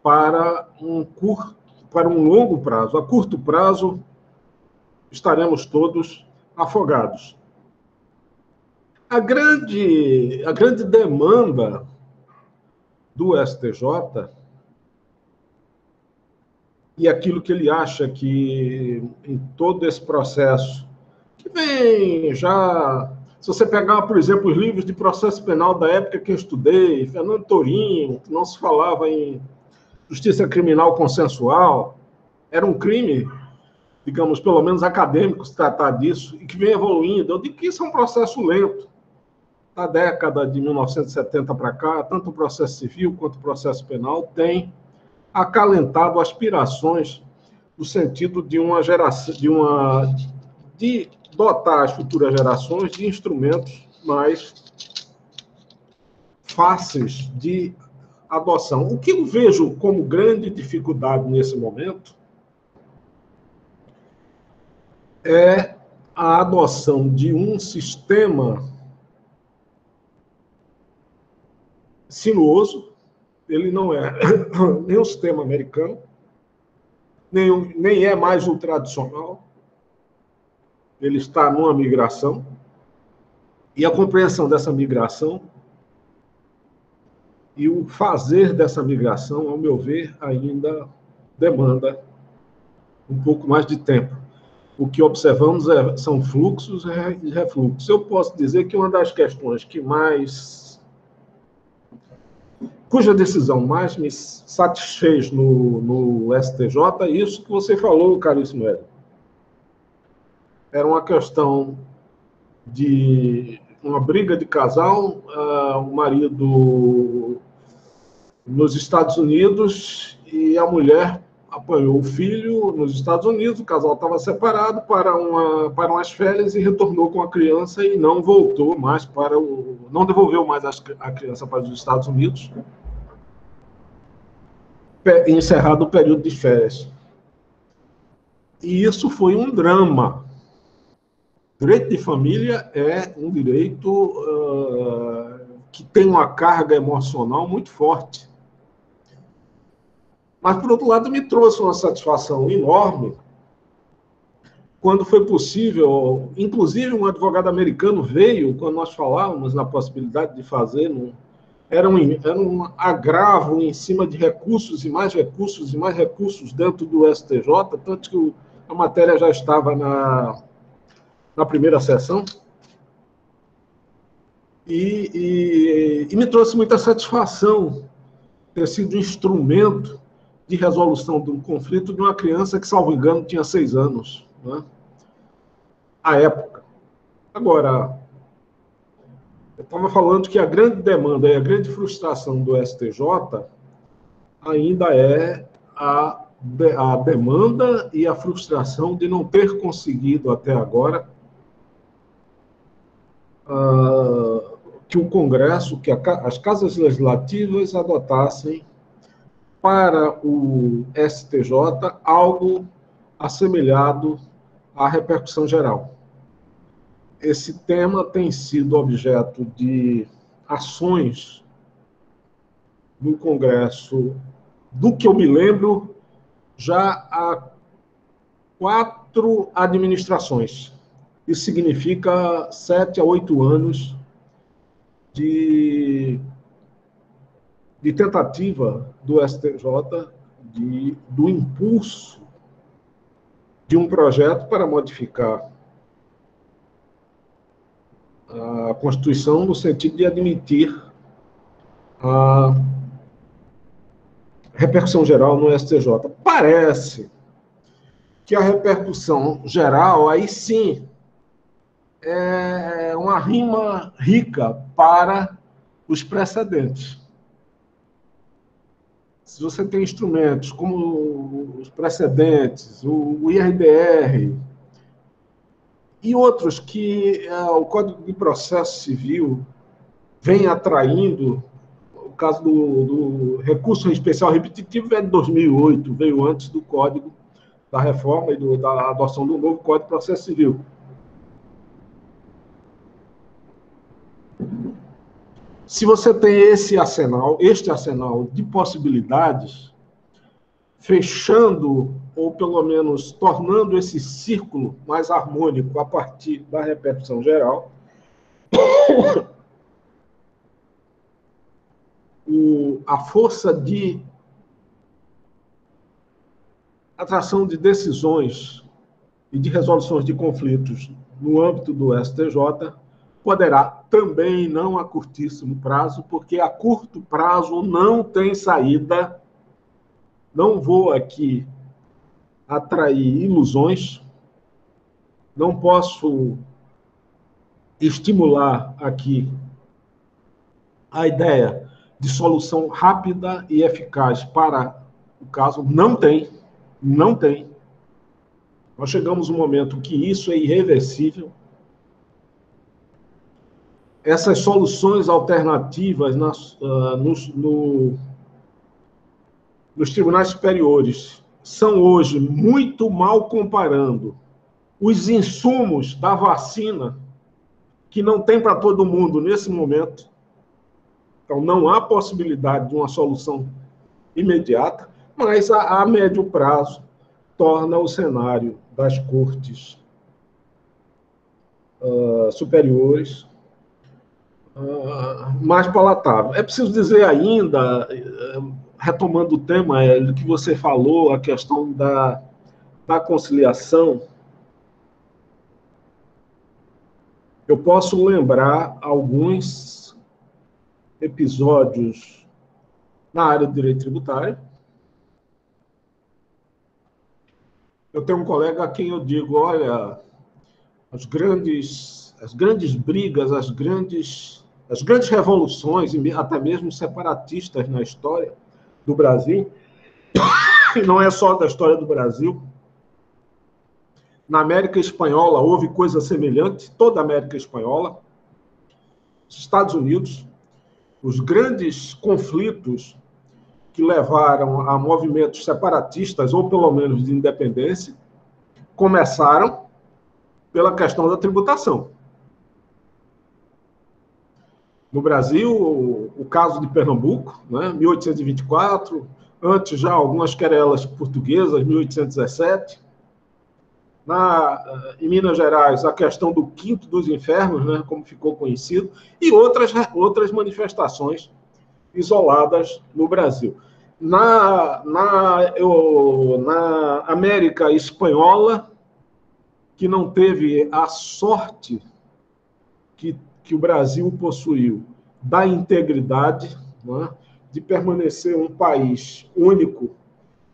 para um longo prazo. A curto prazo, estaremos todos afogados. A grande demanda do STJ e aquilo que ele acha que em todo esse processo, que vem já... Se você pegar, por exemplo, os livros de processo penal da época que eu estudei, Fernando Torinho, que não se falava em justiça criminal consensual, era um crime, digamos, pelo menos acadêmico, se tratar disso, e que vem evoluindo. Eu digo que isso é um processo lento. Da década de 1970 para cá, tanto o processo civil quanto o processo penal tem acalentado aspirações no sentido de uma geração, de dotar as futuras gerações de instrumentos mais fáceis de adoção. O que eu vejo como grande dificuldade nesse momento é a adoção de um sistema sinuoso. Ele não é nem o sistema americano, nem é mais o tradicional. Ele está numa migração, e a compreensão dessa migração e o fazer dessa migração, ao meu ver, ainda demanda um pouco mais de tempo. O que observamos são fluxos e refluxos. Eu posso dizer que uma das questões cuja decisão mais me satisfez no STJ é isso que você falou, caríssimo Hélio. Era uma questão de uma briga de casal, o marido nos Estados Unidos e a mulher apanhou o filho nos Estados Unidos, o casal estava separado para umas férias e retornou com a criança e não voltou mais não devolveu mais a criança para os Estados Unidos, encerrado o período de férias. E isso foi um drama. Direito de família é um direito que tem uma carga emocional muito forte. Mas, por outro lado, me trouxe uma satisfação enorme quando foi possível, inclusive um advogado americano veio, quando nós falávamos na possibilidade de fazer, era um agravo em cima de recursos e mais recursos e mais recursos dentro do STJ, tanto que a matéria já estava na primeira sessão, e me trouxe muita satisfação ter sido instrumento de resolução de um conflito de uma criança que, salvo engano, tinha 6 anos, né? À época. Agora, eu estava falando que a grande demanda e a grande frustração do STJ ainda é a demanda e a frustração de não ter conseguido até agora que o Congresso, que as casas legislativas adotassem para o STJ algo assemelhado à repercussão geral. Esse tema tem sido objeto de ações no Congresso, do que eu me lembro, já há 4 administrações. Isso significa 7 a 8 anos de tentativa do STJ do impulso de um projeto para modificar a Constituição no sentido de admitir a repercussão geral no STJ. Parece que a repercussão geral, aí sim, é uma rima rica para os precedentes. Se você tem instrumentos como os precedentes, o IRDR e outros que o Código de Processo Civil vem atraindo, o caso do recurso especial repetitivo é de 2008, veio antes do Código da Reforma e da adoção do novo Código de Processo Civil. Se você tem este arsenal de possibilidades, fechando, ou pelo menos tornando esse círculo mais harmônico a partir da repercussão geral, a força de atração de decisões e de resoluções de conflitos no âmbito do STJ poderá também, não a curtíssimo prazo, porque a curto prazo não tem saída. Não vou aqui atrair ilusões, não posso estimular aqui a ideia de solução rápida e eficaz para o caso. Não tem. Nós chegamos a um momento que isso é irreversível. Essas soluções alternativas nos tribunais superiores são hoje muito mal comparando os insumos da vacina, que não tem para todo mundo nesse momento. Então, não há possibilidade de uma solução imediata, mas a médio prazo torna o cenário das cortes superiores mais palatável. É preciso dizer ainda, retomando o tema que você falou, a questão da conciliação, eu posso lembrar alguns episódios na área do direito tributário. Eu tenho um colega a quem eu digo, olha, as grandes brigas, as grandes revoluções, até mesmo separatistas na história do Brasil, e não é só da história do Brasil. Na América Espanhola houve coisa semelhante, toda a América Espanhola, Estados Unidos, os grandes conflitos que levaram a movimentos separatistas, ou pelo menos de independência, começaram pela questão da tributação. No Brasil, o caso de Pernambuco, né, 1824, antes já algumas querelas portuguesas, 1817. Em Minas Gerais, a questão do Quinto dos Infernos, né, como ficou conhecido, e outras manifestações isoladas no Brasil. Na América Espanhola, que não teve a sorte que o Brasil possuiu da integridade, né, de permanecer um país único,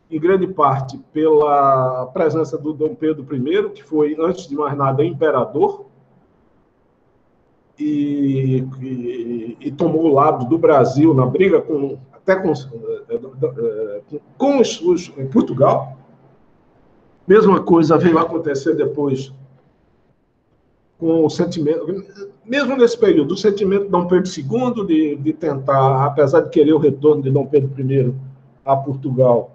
em grande parte pela presença do Dom Pedro I, que foi, antes de mais nada, imperador, e tomou o lado do Brasil na briga até com Portugal. Mesma coisa veio acontecer depois com o sentimento, mesmo nesse período, o sentimento de Dom Pedro II de tentar, apesar de querer o retorno de Dom Pedro I a Portugal,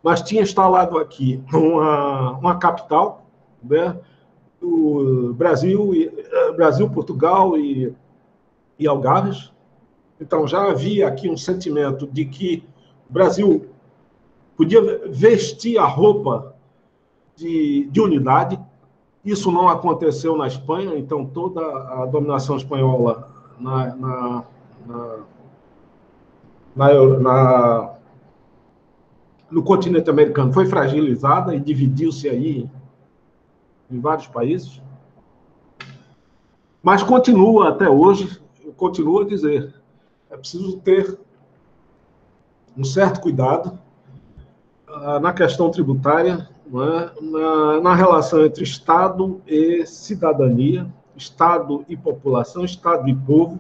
mas tinha instalado aqui uma capital, né, o Brasil, Portugal e Algarves. Então, já havia aqui um sentimento de que o Brasil podia vestir a roupa de unidade. Isso não aconteceu na Espanha, então toda a dominação espanhola no continente americano foi fragilizada e dividiu-se aí em vários países. Mas continua até hoje, eu continuo a dizer, é preciso ter um certo cuidado na questão tributária, né, na relação entre Estado e cidadania, Estado e população, Estado e povo,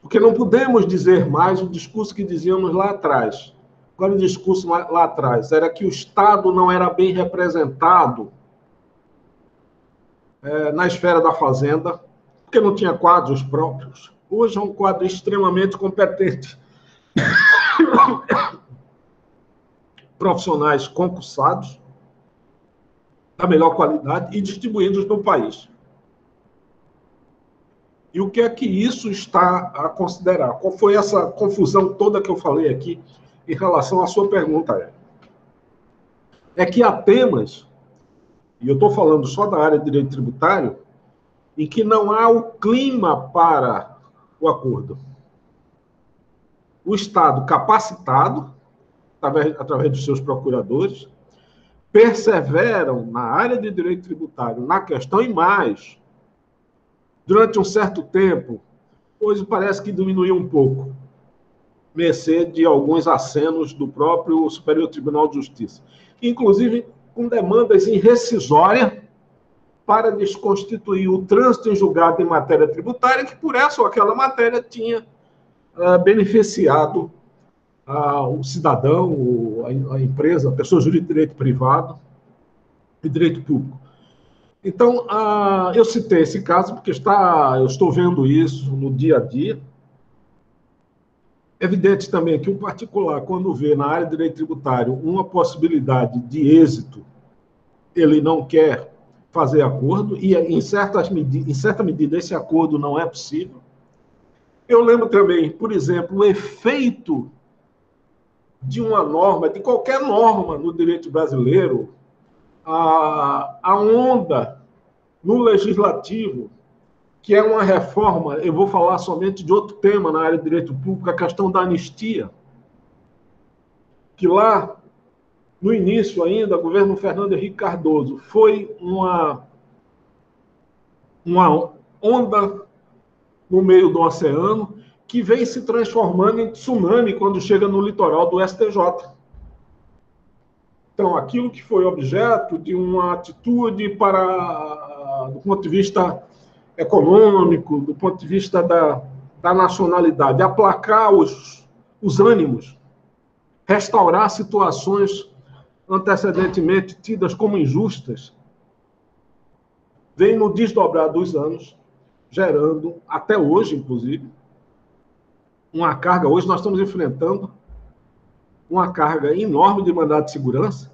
porque não podemos dizer mais o discurso que dizíamos lá atrás. Agora, o discurso lá atrás era que o Estado não era bem representado na esfera da fazenda, porque não tinha quadros próprios. Hoje é um quadro extremamente competente. Profissionais concursados, da melhor qualidade e distribuídos no país. E o que é que isso está a considerar? Qual foi essa confusão toda que eu falei aqui em relação à sua pergunta? É que há temas, e eu estou falando só da área de direito tributário, em que não há o clima para o acordo. O Estado capacitado, através dos seus procuradores, perseveram na área de direito tributário, na questão, e mais, durante um certo tempo, hoje parece que diminuiu um pouco, mercê de alguns acenos do próprio Superior Tribunal de Justiça, inclusive com demandas em rescisória para desconstituir o trânsito em julgado em matéria tributária, que por essa ou aquela matéria tinha beneficiado o cidadão, a empresa, a pessoa jurídica de direito privado e direito público. Então, eu citei esse caso porque eu estou vendo isso no dia a dia. É evidente também que o particular, quando vê na área de direito tributário uma possibilidade de êxito, ele não quer fazer acordo, e em certa medida esse acordo não é possível. Eu lembro também, por exemplo, o efeito de uma norma, de qualquer norma no direito brasileiro, a onda no legislativo, que é uma reforma, eu vou falar somente de outro tema na área de direito público, a questão da anistia, que lá, no início ainda, o governo Fernando Henrique Cardoso, foi uma onda no meio do oceano, que vem se transformando em tsunami quando chega no litoral do STJ. Então, aquilo que foi objeto de uma atitude do ponto de vista econômico, do ponto de vista da nacionalidade, aplacar os ânimos, restaurar situações antecedentemente tidas como injustas, vem no desdobrar dos anos, gerando, até hoje, inclusive, uma carga. Hoje nós estamos enfrentando uma carga enorme de mandado de segurança,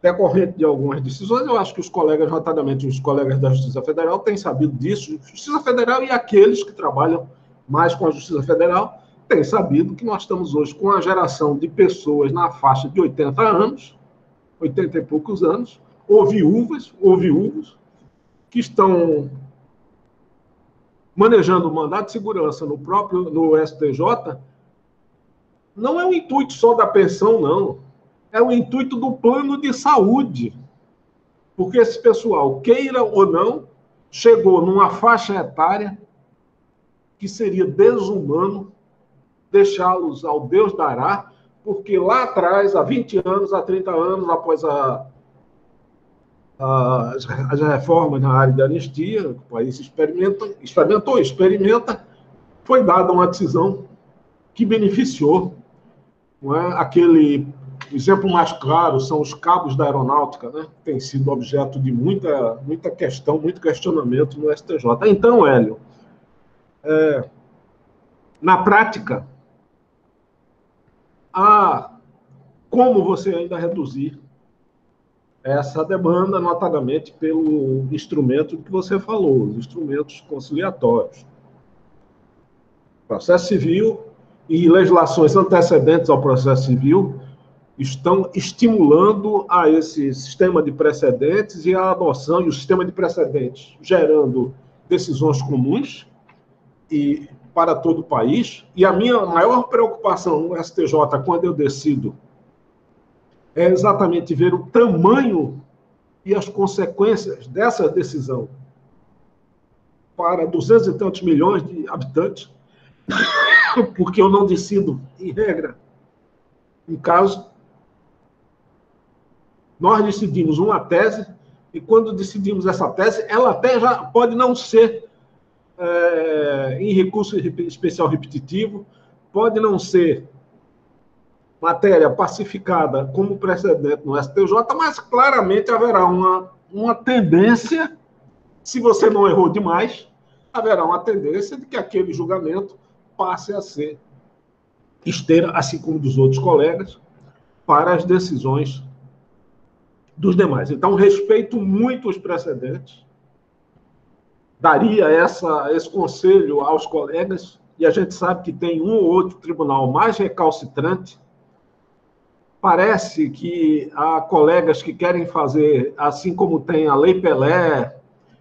decorrente de algumas decisões. Eu acho que os colegas, notadamente os colegas da Justiça Federal, têm sabido disso. Justiça Federal e aqueles que trabalham mais com a Justiça Federal têm sabido que nós estamos hoje com uma geração de pessoas na faixa de 80 anos, 80 e poucos anos, ou viúvos, que estão manejando o mandato de segurança no STJ. Não é o intuito só da pensão, não. É o intuito do plano de saúde. Porque esse pessoal, queira ou não, chegou numa faixa etária que seria desumano deixá-los ao Deus dará, porque lá atrás, há 20 anos, há 30 anos, após as reformas na área de anistia, o país experimenta, foi dada uma decisão que beneficiou. Não é? Aquele exemplo mais claro são os cabos da aeronáutica, né? Tem sido objeto de muita questão, muito questionamento no STJ. Então, Hélio, na prática, há como você ainda reduzir essa demanda, notadamente pelo instrumento que você falou, os instrumentos conciliatórios. Processo civil e legislações antecedentes ao processo civil estão estimulando a esse sistema de precedentes e a adoção, e o sistema de precedentes gerando decisões comuns e para todo o país. E a minha maior preocupação no STJ, quando eu decido, é exatamente ver o tamanho e as consequências dessa decisão para 200 e tantos milhões de habitantes, porque eu não decido, em regra, em caso, nós decidimos uma tese, e quando decidimos essa tese, ela até já pode não ser em recurso especial repetitivo, pode não ser matéria pacificada como precedente no STJ, mas claramente haverá uma tendência, se você não errou demais, haverá uma tendência de que aquele julgamento passe a ser esteira, assim como dos outros colegas, para as decisões dos demais. Então, respeito muito os precedentes, daria esse conselho aos colegas, e a gente sabe que tem um ou outro tribunal mais recalcitrante. Parece que há colegas que querem fazer, assim como tem a Lei Pelé,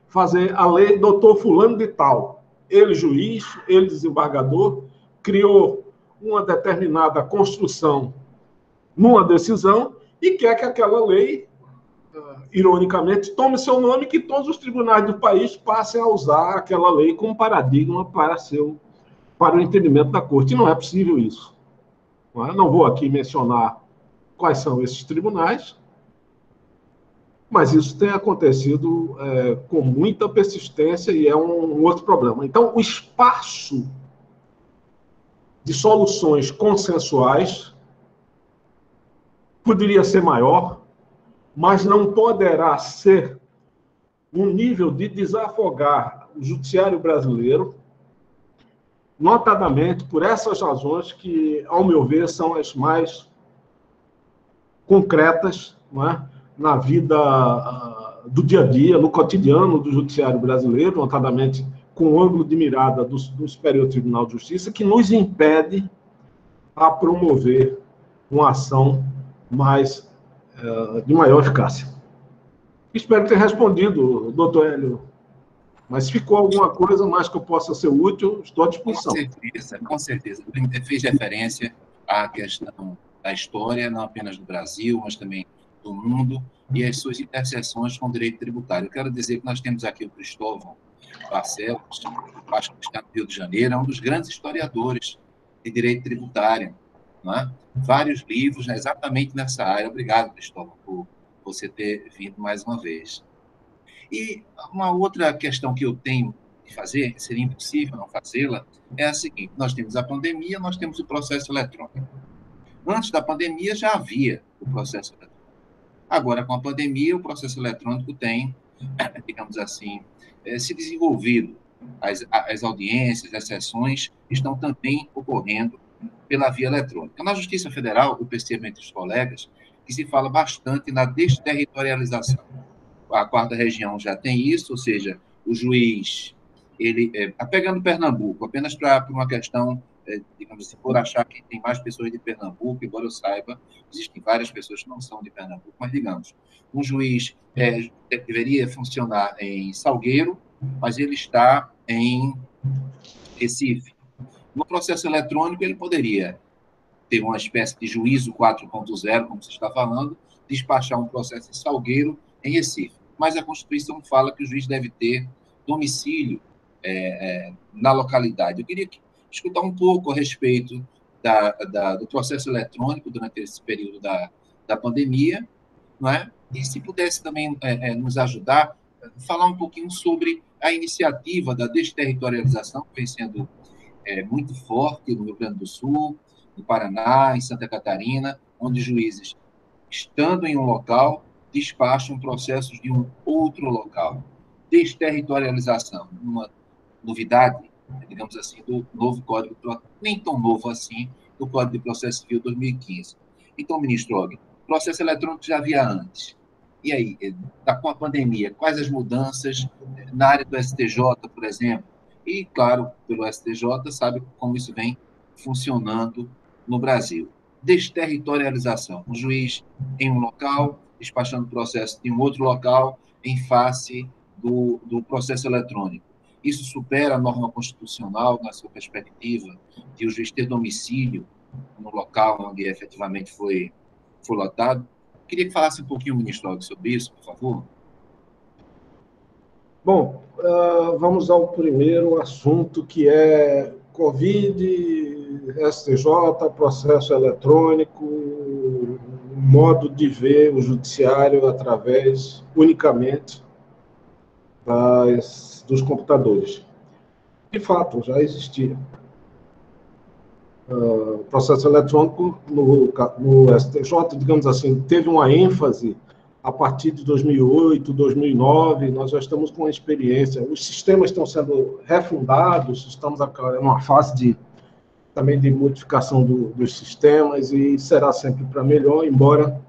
fazer a lei doutor fulano de tal. Ele juiz, ele desembargador, criou uma determinada construção numa decisão e quer que aquela lei, ironicamente, tome seu nome e que todos os tribunais do país passem a usar aquela lei como paradigma para o entendimento da corte. E não é possível isso. Não vou aqui mencionar quais são esses tribunais, mas isso tem acontecido com muita persistência e é um outro problema. Então, o espaço de soluções consensuais poderia ser maior, mas não poderá ser um nível de desafogar o judiciário brasileiro, notadamente por essas razões que, ao meu ver, são as mais concretas, não é? Na vida do dia a dia, no cotidiano do judiciário brasileiro, notadamente com o ângulo de mirada do Superior Tribunal de Justiça, que nos impede a promover uma ação de maior eficácia. Espero ter respondido, doutor Hélio, mas se ficou alguma coisa mais que eu possa ser útil, estou à disposição. Com certeza. Fez referência à questão da história, não apenas do Brasil, mas também do mundo, e as suas interseções com o direito tributário. Eu quero dizer que nós temos aqui o Cristóvão Barcelos, acho que está no Rio de Janeiro, é um dos grandes historiadores de direito tributário, não é? Vários livros exatamente nessa área. Obrigado, Cristóvão, por você ter vindo mais uma vez. E uma outra questão que eu tenho de fazer, seria impossível não fazê-la, é a seguinte: nós temos a pandemia, nós temos o processo eletrônico. Antes da pandemia já havia o processo eletrônico. Agora, com a pandemia, o processo eletrônico tem, digamos assim, se desenvolvido. As audiências, as sessões estão também ocorrendo pela via eletrônica. Na Justiça Federal, eu percebo entre os colegas que se fala bastante na desterritorialização. A quarta região já tem isso, ou seja, o juiz, ele, pegando Pernambuco, apenas para uma questão, digamos assim, por achar que tem mais pessoas de Pernambuco, embora eu saiba, existem várias pessoas que não são de Pernambuco, mas, digamos, um juiz deveria funcionar em Salgueiro, mas ele está em Recife. No processo eletrônico, ele poderia ter uma espécie de juízo 4.0, como você está falando, despachar um processo em Salgueiro, em Recife. Mas a Constituição fala que o juiz deve ter domicílio na localidade. Eu queria escutar um pouco a respeito do processo eletrônico durante esse período da pandemia, não é? E se pudesse também nos ajudar a falar um pouquinho sobre a iniciativa da desterritorialização, que vem sendo muito forte no Rio Grande do Sul, no Paraná, em Santa Catarina, onde juízes, estando em um local, despacham processos de um outro local. Desterritorialização, uma novidade, digamos assim, do novo Código, nem tão novo assim, do Código de Processo Civil 2015. Então, ministro Og, processo eletrônico já havia antes. E aí, com a pandemia, quais as mudanças na área do STJ, por exemplo? E, claro, pelo STJ, sabe como isso vem funcionando no Brasil. Desterritorialização. Um juiz em um local, despachando o processo em um outro local, em face do processo eletrônico. Isso supera a norma constitucional, na sua perspectiva, de o juiz ter domicílio no local onde efetivamente foi lotado? Queria que falasse um pouquinho, ministro, sobre isso, por favor. Bom, vamos ao primeiro assunto, que é Covid, STJ, processo eletrônico, modo de ver o judiciário através, unicamente, dos computadores. De fato, já existia. O processo eletrônico no STJ, digamos assim, teve uma ênfase a partir de 2008, 2009, nós já estamos com uma experiência. Os sistemas estão sendo refundados, estamos agora numa fase também de modificação dos sistemas, e será sempre para melhor, embora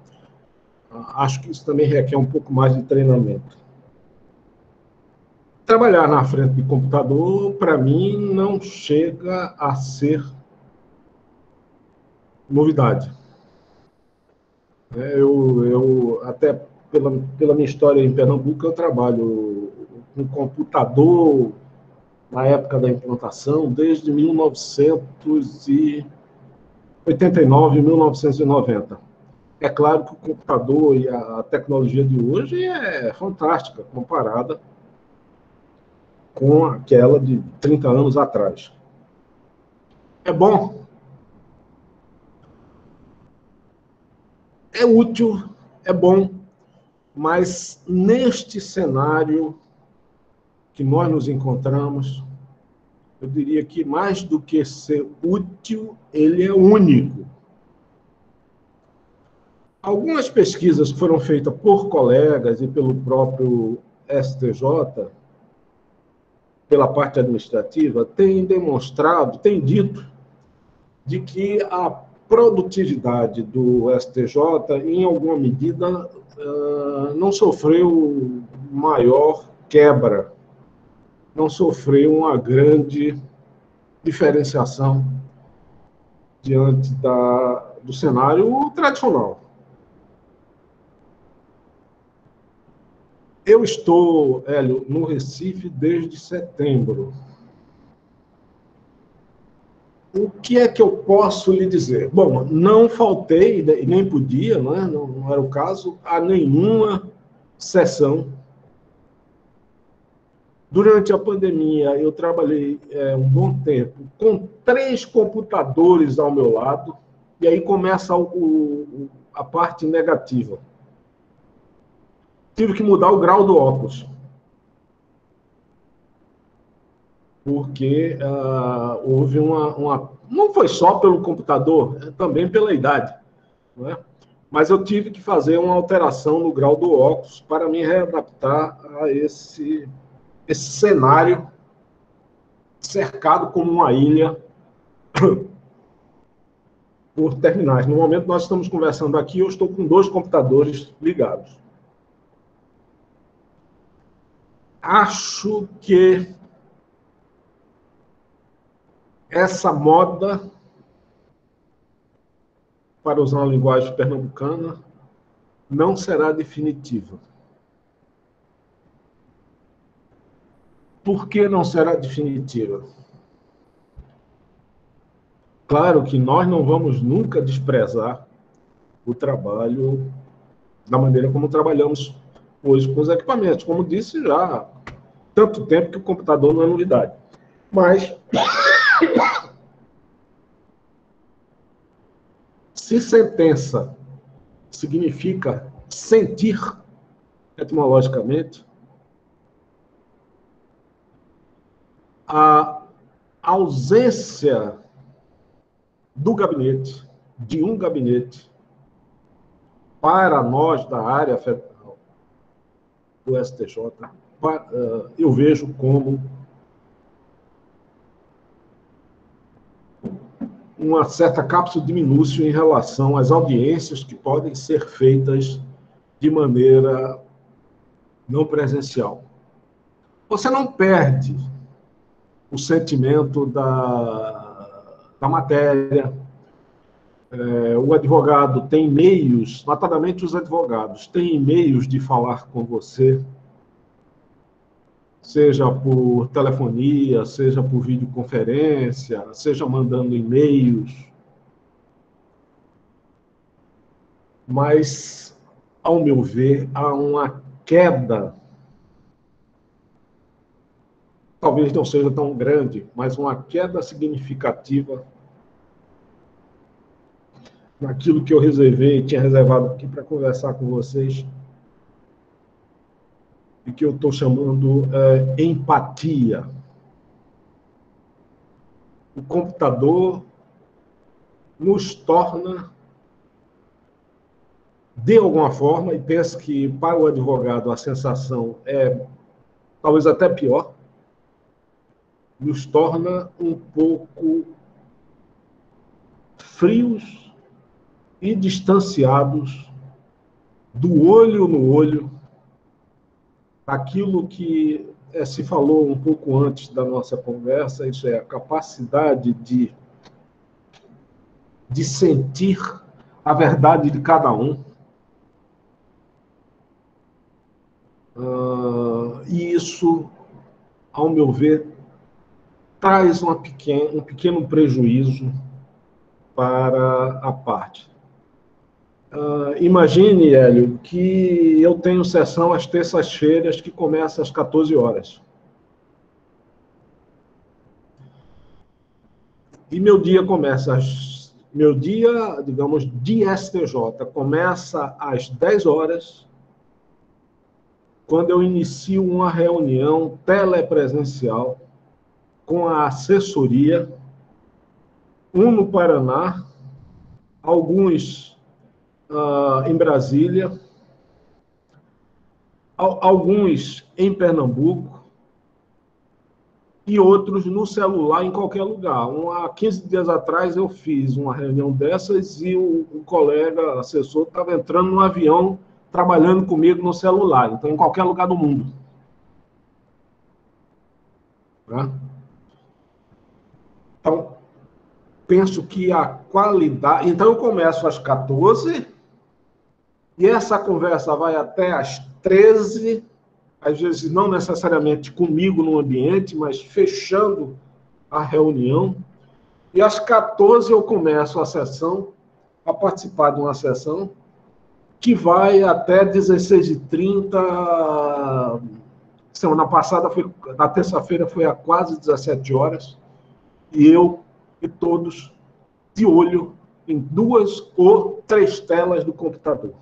acho que isso também requer um pouco mais de treinamento. Trabalhar na frente de computador, para mim, não chega a ser novidade. Eu até pela minha história em Pernambuco, eu trabalho com computador na época da implantação, desde 1989, 1990. É claro que o computador e a tecnologia de hoje é fantástica, comparada com aquela de 30 anos atrás. É bom, é útil, é bom, mas neste cenário que nós nos encontramos, eu diria que mais do que ser útil, ele é único. Algumas pesquisas que foram feitas por colegas e pelo próprio STJ, pela parte administrativa, têm demonstrado, têm dito, de que a produtividade do STJ, em alguma medida, não sofreu maior quebra, não sofreu uma grande diferenciação diante do cenário tradicional. Eu estou, Hélio, no Recife desde setembro. O que é que eu posso lhe dizer? Bom, não faltei, nem podia, não era o caso, a nenhuma sessão. Durante a pandemia, eu trabalhei um bom tempo com 3 computadores ao meu lado, e aí começa a parte negativa. Tive que mudar o grau do óculos, porque houve não foi só pelo computador, também pela idade, não é? Mas eu tive que fazer uma alteração no grau do óculos para me readaptar a esse cenário cercado como uma ilha por terminais. No momento, nós estamos conversando aqui, eu estou com 2 computadores ligados. Acho que essa moda, para usar uma linguagem pernambucana, não será definitiva. Por que não será definitiva? Claro que nós não vamos nunca desprezar o trabalho da maneira como trabalhamos hoje com os equipamentos. Como disse, já há tanto tempo que o computador não é novidade. Mas, se sentença significa sentir etimologicamente, a ausência do gabinete, de um gabinete, para nós da área federal, do STJ, eu vejo como uma certa cápsula diminúcio em relação às audiências que podem ser feitas de maneira não presencial. Você não perde o sentimento da matéria. O advogado tem meios, notadamente os advogados, têm meios de falar com você, seja por telefonia, seja por videoconferência, seja mandando e-mails. Mas, ao meu ver, há uma queda, talvez não seja tão grande, mas uma queda significativa naquilo que eu reservei, tinha reservado aqui para conversar com vocês, e que eu estou chamando empatia. O computador nos torna, de alguma forma, e penso que para o advogado a sensação é talvez até pior, nos torna um pouco frios e distanciados do olho no olho, aquilo que se falou um pouco antes da nossa conversa, isso é a capacidade de sentir a verdade de cada um. E isso, ao meu ver, traz um pequeno prejuízo para a parte. Imagine, Hélio, que eu tenho sessão às terças-feiras que começa às 14 horas. E meu dia, digamos, de STJ, começa às 10 horas, quando eu inicio uma reunião telepresencial com a assessoria, no Paraná, alguns em Brasília, alguns em Pernambuco e outros no celular em qualquer lugar. Há 15 dias atrás eu fiz uma reunião dessas e o colega assessor estava entrando no avião trabalhando comigo no celular, então em qualquer lugar do mundo. Né? Então, penso que a qualidade... Então, eu começo às 14 e essa conversa vai até às 13, às vezes não necessariamente comigo no ambiente, mas fechando a reunião. E às 14 eu começo a participar de uma sessão que vai até 16h30. Semana passada, na terça-feira, foi a quase 17 horas, e eu e todos de olho em 2 ou 3 telas do computador.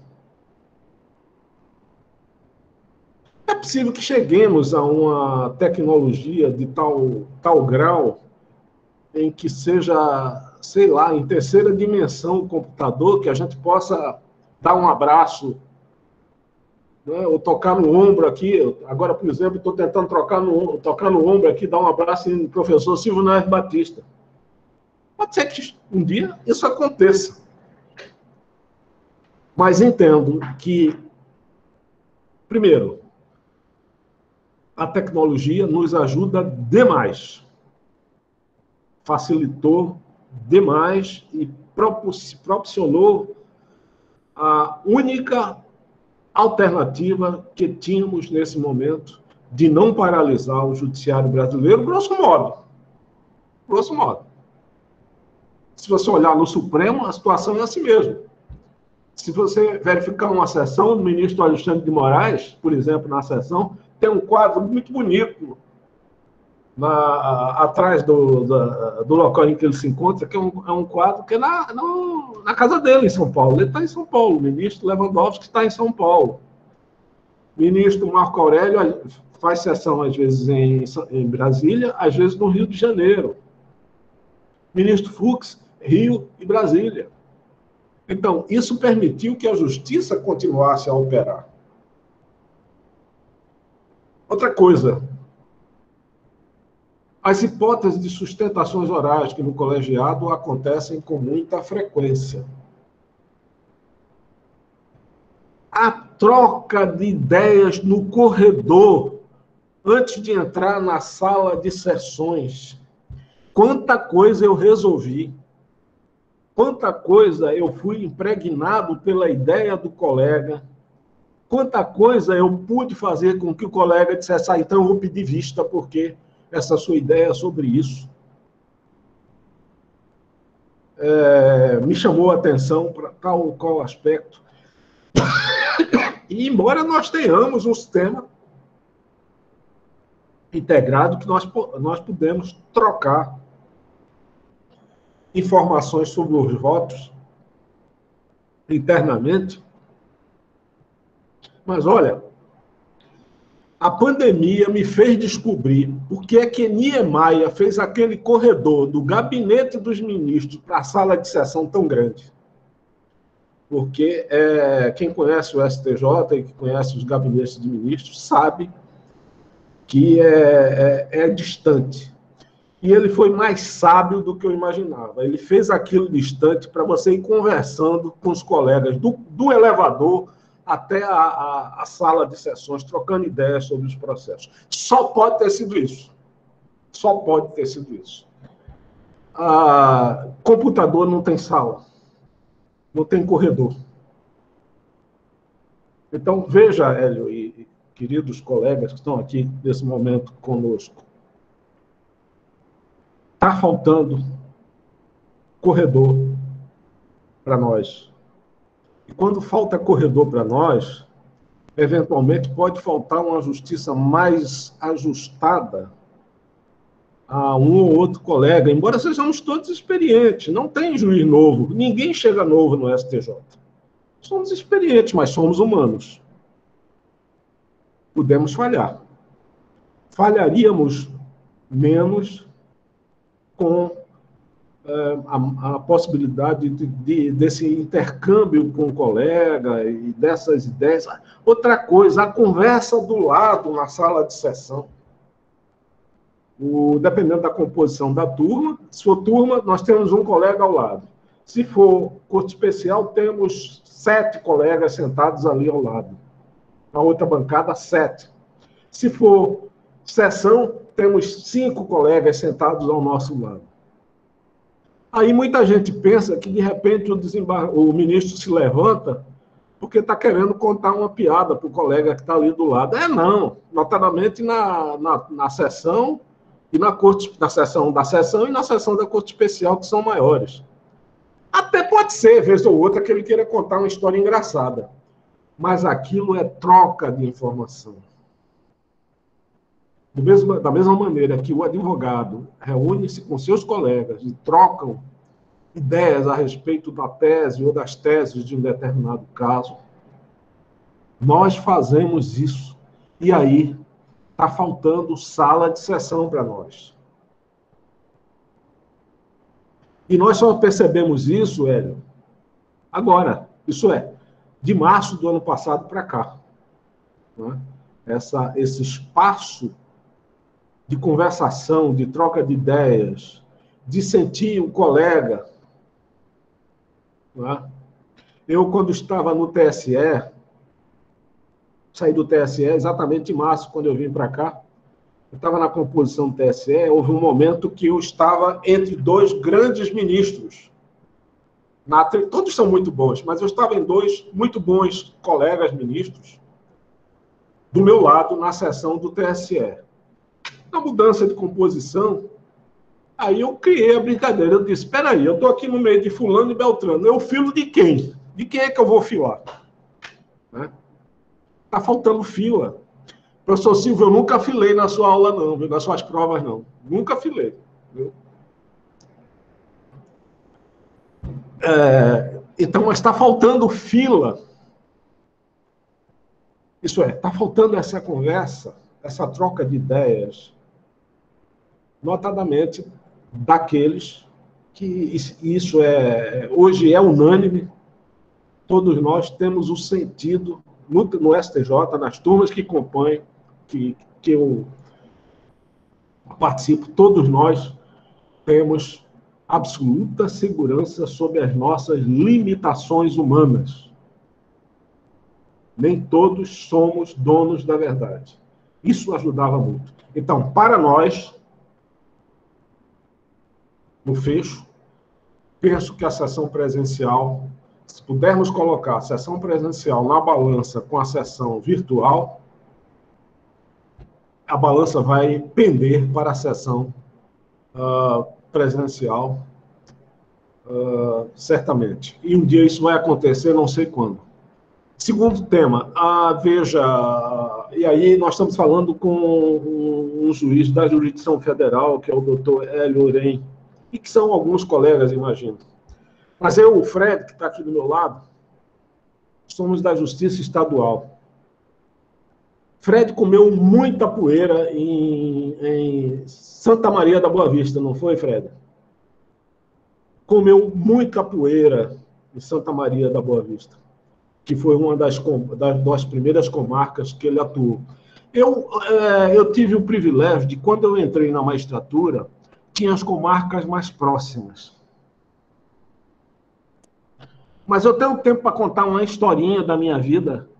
É possível que cheguemos a uma tecnologia de tal grau em que seja, sei lá, em terceira dimensão o computador, que a gente possa dar um abraço, né, ou tocar no ombro aqui. Agora, por exemplo, estou tentando tocar no ombro aqui, dar um abraço no professor Silvio Neves Batista. Pode ser que um dia isso aconteça. Mas entendo que, primeiro, a tecnologia nos ajuda demais. Facilitou demais e proporcionou a única alternativa que tínhamos nesse momento de não paralisar o judiciário brasileiro, grosso modo. Grosso modo. Se você olhar no Supremo, a situação é assim mesmo. Se você verificar uma sessão do ministro Alexandre de Moraes, por exemplo, na sessão, tem um quadro muito bonito atrás do local em que ele se encontra, que é um quadro que é na casa dele, em São Paulo. Ele está em São Paulo, o ministro Lewandowski está em São Paulo. O ministro Marco Aurélio faz sessão, às vezes, em Brasília, às vezes no Rio de Janeiro. O ministro Fux, Rio e Brasília. Então, isso permitiu que a justiça continuasse a operar. Outra coisa, as hipóteses de sustentações orais que no colegiado acontecem com muita frequência. A troca de ideias no corredor, antes de entrar na sala de sessões. Quanta coisa eu resolvi. Quanta coisa eu fui impregnado pela ideia do colega. Quanta coisa eu pude fazer com que o colega dissesse, então eu vou pedir vista, porque essa sua ideia é sobre isso. Me chamou a atenção para qual aspecto. E embora nós tenhamos um sistema integrado que nós podemos trocar informações sobre os votos internamente. Mas, olha, a pandemia me fez descobrir por que é que Niemeyer fez aquele corredor do gabinete dos ministros para a sala de sessão tão grande. Porque quem conhece o STJ e que conhece os gabinetes de ministros sabe que é distante. E ele foi mais sábio do que eu imaginava. Ele fez aquilo distante para você ir conversando com os colegas do elevador até a sala de sessões, trocando ideias sobre os processos. Só pode ter sido isso. Só pode ter sido isso. Computador não tem sala. Não tem corredor. Então, veja, Hélio e queridos colegas que estão aqui nesse momento conosco, está faltando corredor para nós. E quando falta corredor para nós, eventualmente pode faltar uma justiça mais ajustada a um ou outro colega, embora sejamos todos experientes, não tem juiz novo, ninguém chega novo no STJ. Somos experientes, mas somos humanos. Podemos falhar. Falharíamos menos com a possibilidade desse intercâmbio com o colega e dessas ideias. Outra coisa, a conversa do lado na sala de sessão. Dependendo da composição da turma, se for turma, nós temos um colega ao lado. Se for corte especial, temos 7 colegas sentados ali ao lado. Na outra bancada, 7. Se for sessão, temos 5 colegas sentados ao nosso lado. Aí muita gente pensa que, de repente, o ministro se levanta porque está querendo contar uma piada para o colega que está ali do lado. Não. Notadamente na sessão e na sessão da sessão e na sessão da corte especial, que são maiores. Até pode ser, vez ou outra, que ele queira contar uma história engraçada. Mas aquilo é troca de informação. Da mesma maneira que o advogado reúne-se com seus colegas e trocam ideias a respeito da tese ou das teses de um determinado caso, nós fazemos isso. E aí está faltando sala de sessão para nós. E nós só percebemos isso, Hélio, agora. Isso é, de março do ano passado para cá. Né? Esse espaço de conversação, de troca de ideias, de sentir o colega. Não é? Eu, quando estava no TSE, saí do TSE exatamente em março, quando eu vim para cá, eu estava na composição do TSE, houve um momento que eu estava entre dois grandes ministros. Todos são muito bons, mas eu estava em dois muito bons colegas ministros do meu lado na sessão do TSE. Na mudança de composição, aí eu criei a brincadeira. Eu disse, espera aí, eu estou aqui no meio de fulano e beltrano. Eu filo de quem? De quem é que eu vou filar? Está faltando fila. Professor Silvio, eu nunca filei na sua aula, não, nas suas provas, não. Nunca filei. Viu? Então, mas está faltando fila. Isso é, está faltando essa conversa, essa troca de ideias, notadamente daqueles que isso hoje é unânime, todos nós temos o sentido, no STJ, nas turmas que acompanham, que eu participo, todos nós temos absoluta segurança sobre as nossas limitações humanas. Nem todos somos donos da verdade. Isso ajudava muito. Então, para nós, no fecho, penso que a sessão presencial, se pudermos colocar a sessão presencial na balança com a sessão virtual, a balança vai pender para a sessão presencial, certamente. E um dia isso vai acontecer, não sei quando. Segundo tema, veja, e aí nós estamos falando com um juiz da jurisdição federal, que é o doutor Hélio Oren, e que são alguns colegas, imagino. Mas eu, o Fred, que está aqui do meu lado, somos da Justiça Estadual. Fred comeu muita poeira em Santa Maria da Boa Vista, não foi, Fred? Comeu muita poeira em Santa Maria da Boa Vista, que foi uma das primeiras comarcas que ele atuou. Eu tive o privilégio de, quando eu entrei na magistratura, tinha as comarcas mais próximas. Mas eu tenho tempo para contar uma historinha da minha vida,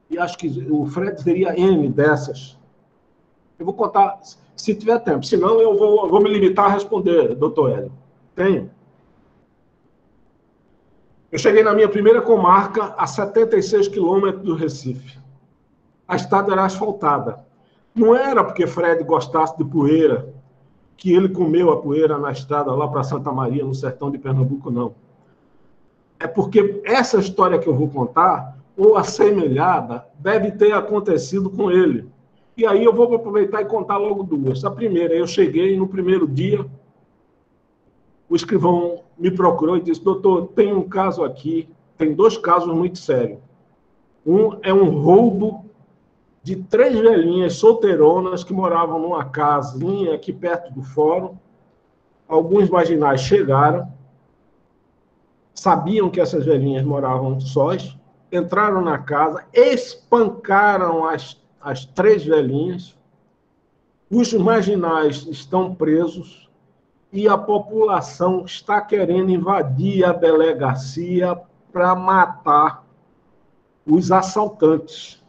e acho que o Fred teria N dessas. Eu vou contar, se tiver tempo, senão eu vou me limitar a responder, doutor Hélio. Tenho. Eu cheguei na minha primeira comarca a 76 quilômetros do Recife. A estrada era asfaltada. Não era porque Fred gostasse de poeira que ele comeu a poeira na estrada lá para Santa Maria, no sertão de Pernambuco, não. É porque essa história que eu vou contar, ou assemelhada, deve ter acontecido com ele. E aí eu vou aproveitar e contar logo duas. A primeira, eu cheguei no primeiro dia, o escrivão me procurou e disse, doutor, tem um caso aqui, tem dois casos muito sérios. Um é um roubo de 3 velhinhas solteironas que moravam numa casinha aqui perto do fórum. Alguns marginais chegaram, sabiam que essas velhinhas moravam sós, entraram na casa, espancaram as 3 velhinhas, os marginais estão presos e a população está querendo invadir a delegacia para matar os assaltantes.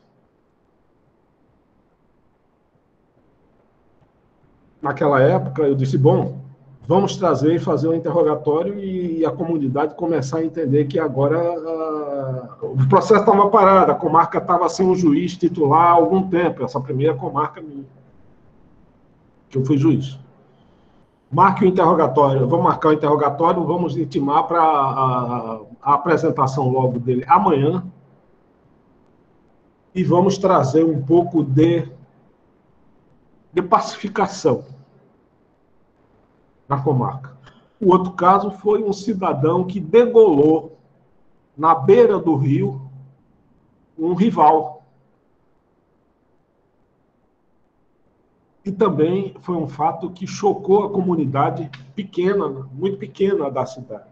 Naquela época, eu disse, bom, vamos trazer e fazer um interrogatório e a comunidade começar a entender que agora o processo estava parado, a comarca estava sem um juiz titular há algum tempo, essa primeira comarca minha, que eu fui juiz. Marque o interrogatório, vamos marcar o interrogatório, vamos intimar para a apresentação logo dele amanhã e vamos trazer um pouco de pacificação na comarca. O outro caso foi um cidadão que degolou na beira do rio um rival. E também foi um fato que chocou a comunidade pequena, muito pequena da cidade.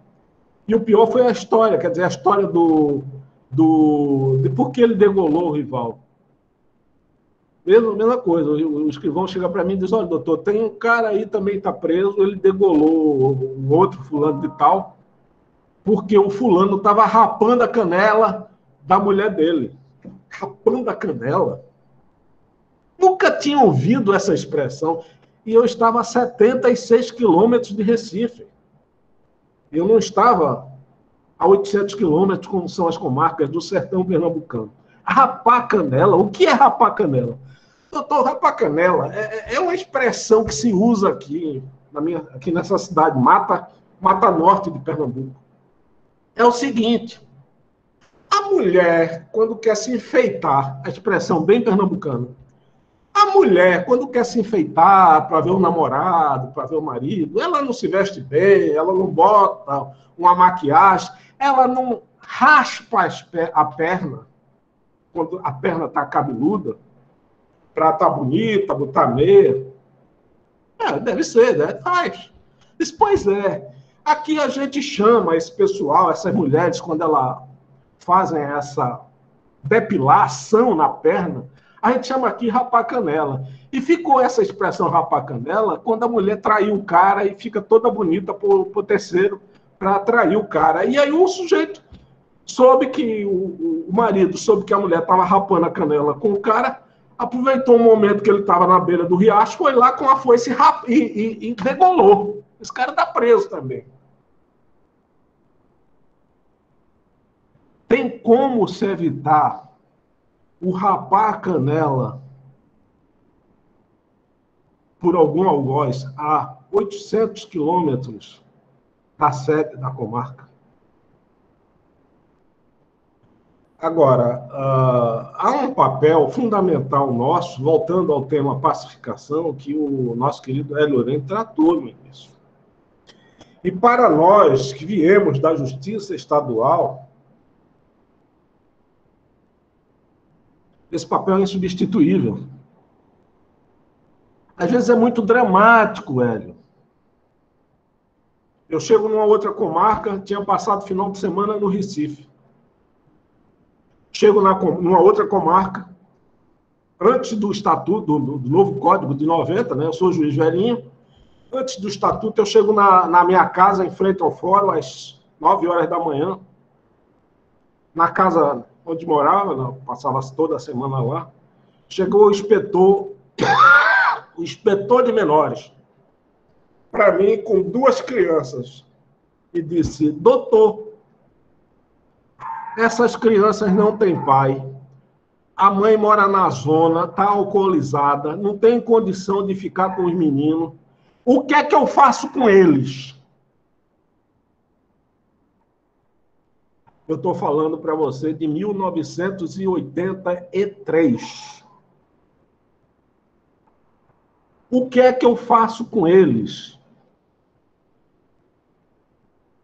E o pior foi a história, quer dizer, a história de por que ele degolou o rival. Mesma coisa, o escrivão chega para mim e diz, olha, doutor, tem um cara aí também está preso, ele degolou um outro fulano de tal, porque o fulano estava rapando a canela da mulher dele. Rapando a canela? Nunca tinha ouvido essa expressão. E eu estava a 76 quilômetros de Recife. Eu não estava a 800 quilômetros, como são as comarcas do sertão pernambucano. Rapar canela? O que é rapar canela? Doutor, rapar canela é uma expressão que se usa aqui, aqui nessa cidade, Mata Norte de Pernambuco. É o seguinte, a mulher, quando quer se enfeitar, a expressão bem pernambucana, a mulher, quando quer se enfeitar para ver o namorado, para ver o marido, ela não se veste bem, ela não bota uma maquiagem, ela não raspa a perna, quando a perna está cabeluda, para estar bonita, botar meia. Deve ser, né? Faz. Pois é. Aqui a gente chama esse pessoal, essas mulheres, quando elas fazem essa depilação na perna, a gente chama aqui rapar canela. E ficou essa expressão rapar canela quando a mulher traiu o cara e fica toda bonita pro terceiro para atrair o cara. E aí o sujeito soube que o marido soube que a mulher estava rapando a canela com o cara, aproveitou um momento que ele estava na beira do riacho, foi lá com a foice e degolou. Esse cara está preso também. Tem como se evitar o rapar a canela por algum algoz a 800 quilômetros da sede da comarca? Agora, há um papel fundamental nosso, voltando ao tema pacificação, que o nosso querido Hélio Lourenço tratou no início. E para nós que viemos da justiça estadual, esse papel é insubstituível. Às vezes é muito dramático, Hélio. Eu chego numa outra comarca, tinha passado final de semana no Recife. Chego numa outra comarca, antes do estatuto, do novo Código de 90, né? Eu sou juiz velhinho. Antes do estatuto, eu chego na minha casa, em frente ao fórum, às 9 horas da manhã. Na casa onde morava, passava toda a semana lá. Chegou o inspetor de menores, para mim, com 2 crianças, e disse, doutor, essas crianças não têm pai, a mãe mora na zona, está alcoolizada, não tem condição de ficar com os meninos, o que é que eu faço com eles? Eu estou falando para você de 1983. O que é que eu faço com eles?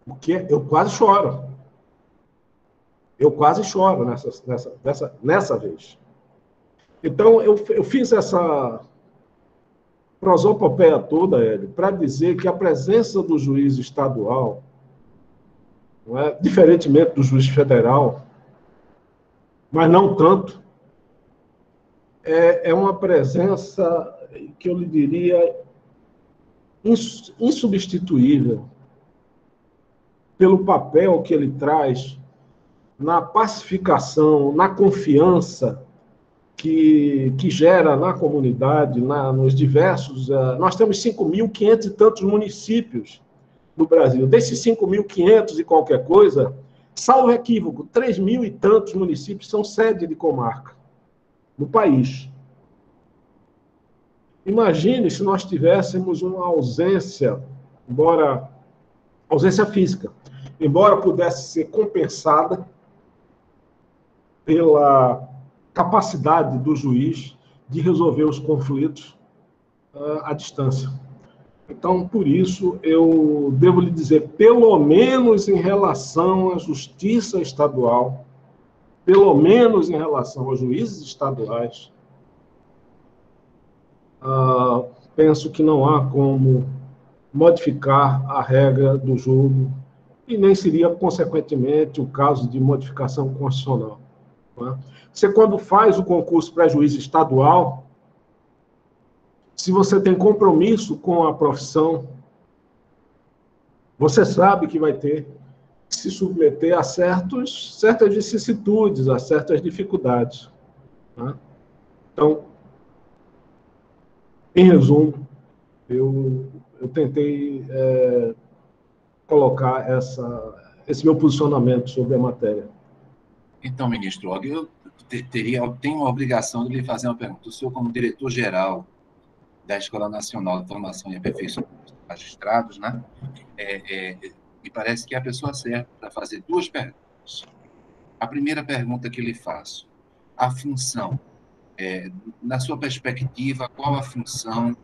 Porque eu quase choro. Eu quase choro nessa vez. Então, eu fiz essa prosopopeia toda, Hélio, para dizer que a presença do juiz estadual, não é, diferentemente do juiz federal, mas não tanto, é uma presença que eu lhe diria insubstituível pelo papel que ele traz na pacificação, na confiança que gera na comunidade, nos diversos... Nós temos 5.500 e tantos municípios no Brasil. Desses 5.500 e qualquer coisa, salvo equívoco, 3.000 e tantos municípios são sede de comarca no país. Imagine se nós tivéssemos uma ausência, ausência física, embora pudesse ser compensada pela capacidade do juiz de resolver os conflitos à distância. Então, por isso, eu devo lhe dizer, pelo menos em relação à justiça estadual, pelo menos em relação aos juízes estaduais, penso que não há como modificar a regra do jogo e nem seria, consequentemente, o caso de modificação constitucional. Você, quando faz o concurso para juiz estadual, se você tem compromisso com a profissão, você sabe que vai ter que se submeter a certas vicissitudes, a certas dificuldades, né? Então, em resumo, eu tentei colocar esse meu posicionamento sobre a matéria. Então, ministro Og, eu tenho uma obrigação de lhe fazer uma pergunta. O senhor, como diretor-geral da Escola Nacional de Formação e Aperfeiçoamento dos Magistrados, né, me parece que é a pessoa certa para fazer duas perguntas. A primeira pergunta que lhe faço: a função, na sua perspectiva, qual a função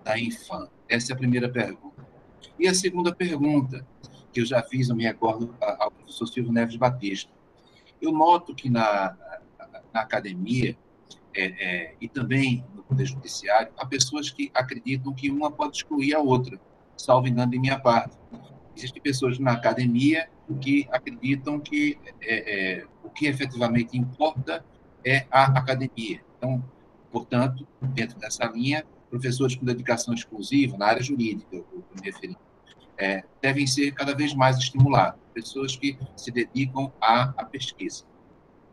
da Infam? Essa é a primeira pergunta. E a segunda pergunta, que eu já fiz, eu me recordo, ao professor Silvio Neves Batista. Eu noto que na academia e também no Poder Judiciário, há pessoas que acreditam que uma pode excluir a outra, salvo engano de minha parte. Existem pessoas na academia que acreditam que o que efetivamente importa é a academia. Então, portanto, dentro dessa linha, professores com dedicação exclusiva na área jurídica, eu me referi, devem ser cada vez mais estimulados, pessoas que se dedicam à pesquisa.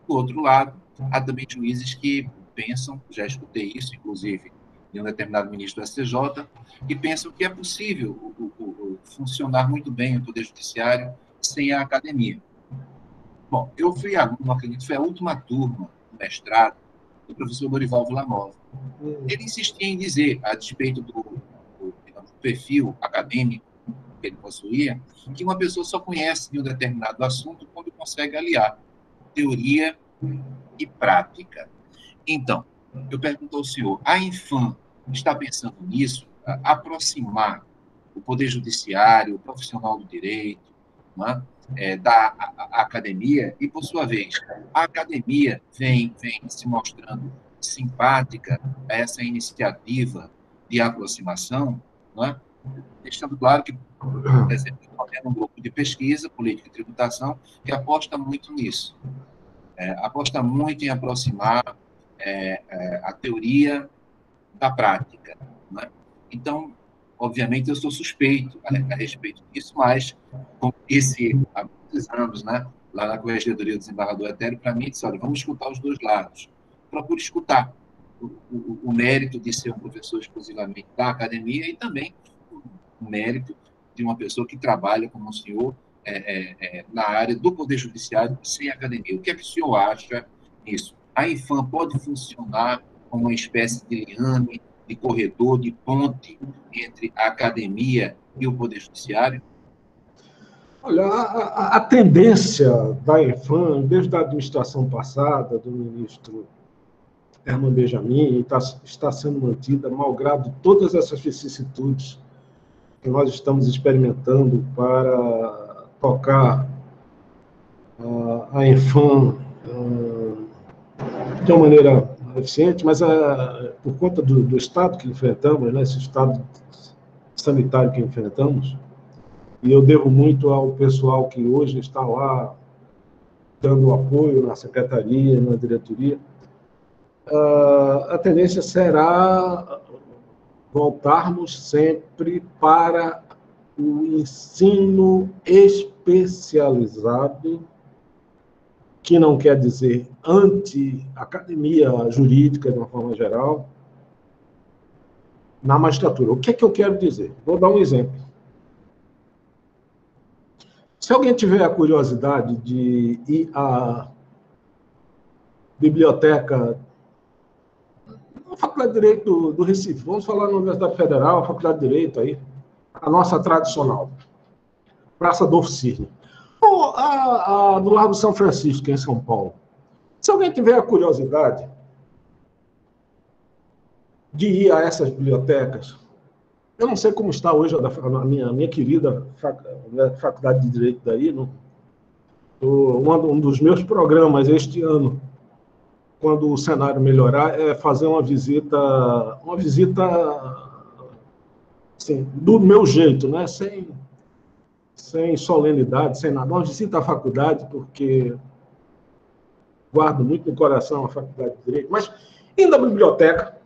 Do outro lado, há também juízes que pensam, já escutei isso, inclusive, de um determinado ministro do STJ, que pensam que é possível funcionar muito bem o Poder Judiciário sem a academia. Bom, eu fui aluno, acredito, foi a última turma do mestrado do professor Dorival Villanova. Ele insistia em dizer, a despeito do perfil acadêmico que ele possuía, que uma pessoa só conhece de um determinado assunto quando consegue aliar teoria e prática. Então, eu pergunto ao senhor, a Infam está pensando nisso, aproximar o Poder Judiciário, o profissional do direito, né, da academia, e, por sua vez, a academia vem se mostrando simpática a essa iniciativa de aproximação, né, deixando claro que, por exemplo, tem um grupo de pesquisa, política e tributação, que aposta muito nisso. Aposta muito em aproximar a teoria da prática, né? Então, obviamente, eu sou suspeito a respeito disso, mas, como disse há muitos anos, né, lá na Corregedoria do Desembargador Etéreo, para mim, disse, olha, vamos escutar os dois lados. Procure escutar o mérito de ser um professor exclusivamente da academia e também o mérito de uma pessoa que trabalha como o senhor na área do Poder Judiciário sem academia. O que é que o senhor acha nisso? A Infam pode funcionar como uma espécie de liame, de corredor, de ponte entre a academia e o Poder Judiciário? Olha, a tendência da Infam, desde a administração passada, do ministro Herman Benjamin, está sendo mantida, malgrado todas essas vicissitudes que nós estamos experimentando para tocar a Infam de uma maneira eficiente, mas por conta do estado que enfrentamos, né, esse estado sanitário que enfrentamos, e eu devo muito ao pessoal que hoje está lá dando apoio na secretaria, na diretoria, a tendência será voltarmos sempre para o ensino especializado, que não quer dizer anti-academia jurídica, de uma forma geral, na magistratura. O que é que eu quero dizer? Vou dar um exemplo. Se alguém tiver a curiosidade de ir à biblioteca, na Faculdade de Direito do Recife, vamos falar na Universidade Federal, a Faculdade de Direito aí, a nossa tradicional, Praça Adolfo Cirne, ou no Largo São Francisco, em São Paulo. Se alguém tiver a curiosidade de ir a essas bibliotecas, eu não sei como está hoje a minha querida Faculdade de Direito daí, um dos meus programas este ano, quando o cenário melhorar, é fazer uma visita assim, do meu jeito, né? Sem solenidade, sem nada. Uma visita à faculdade, porque guardo muito no coração a Faculdade de Direito, mas indo à biblioteca,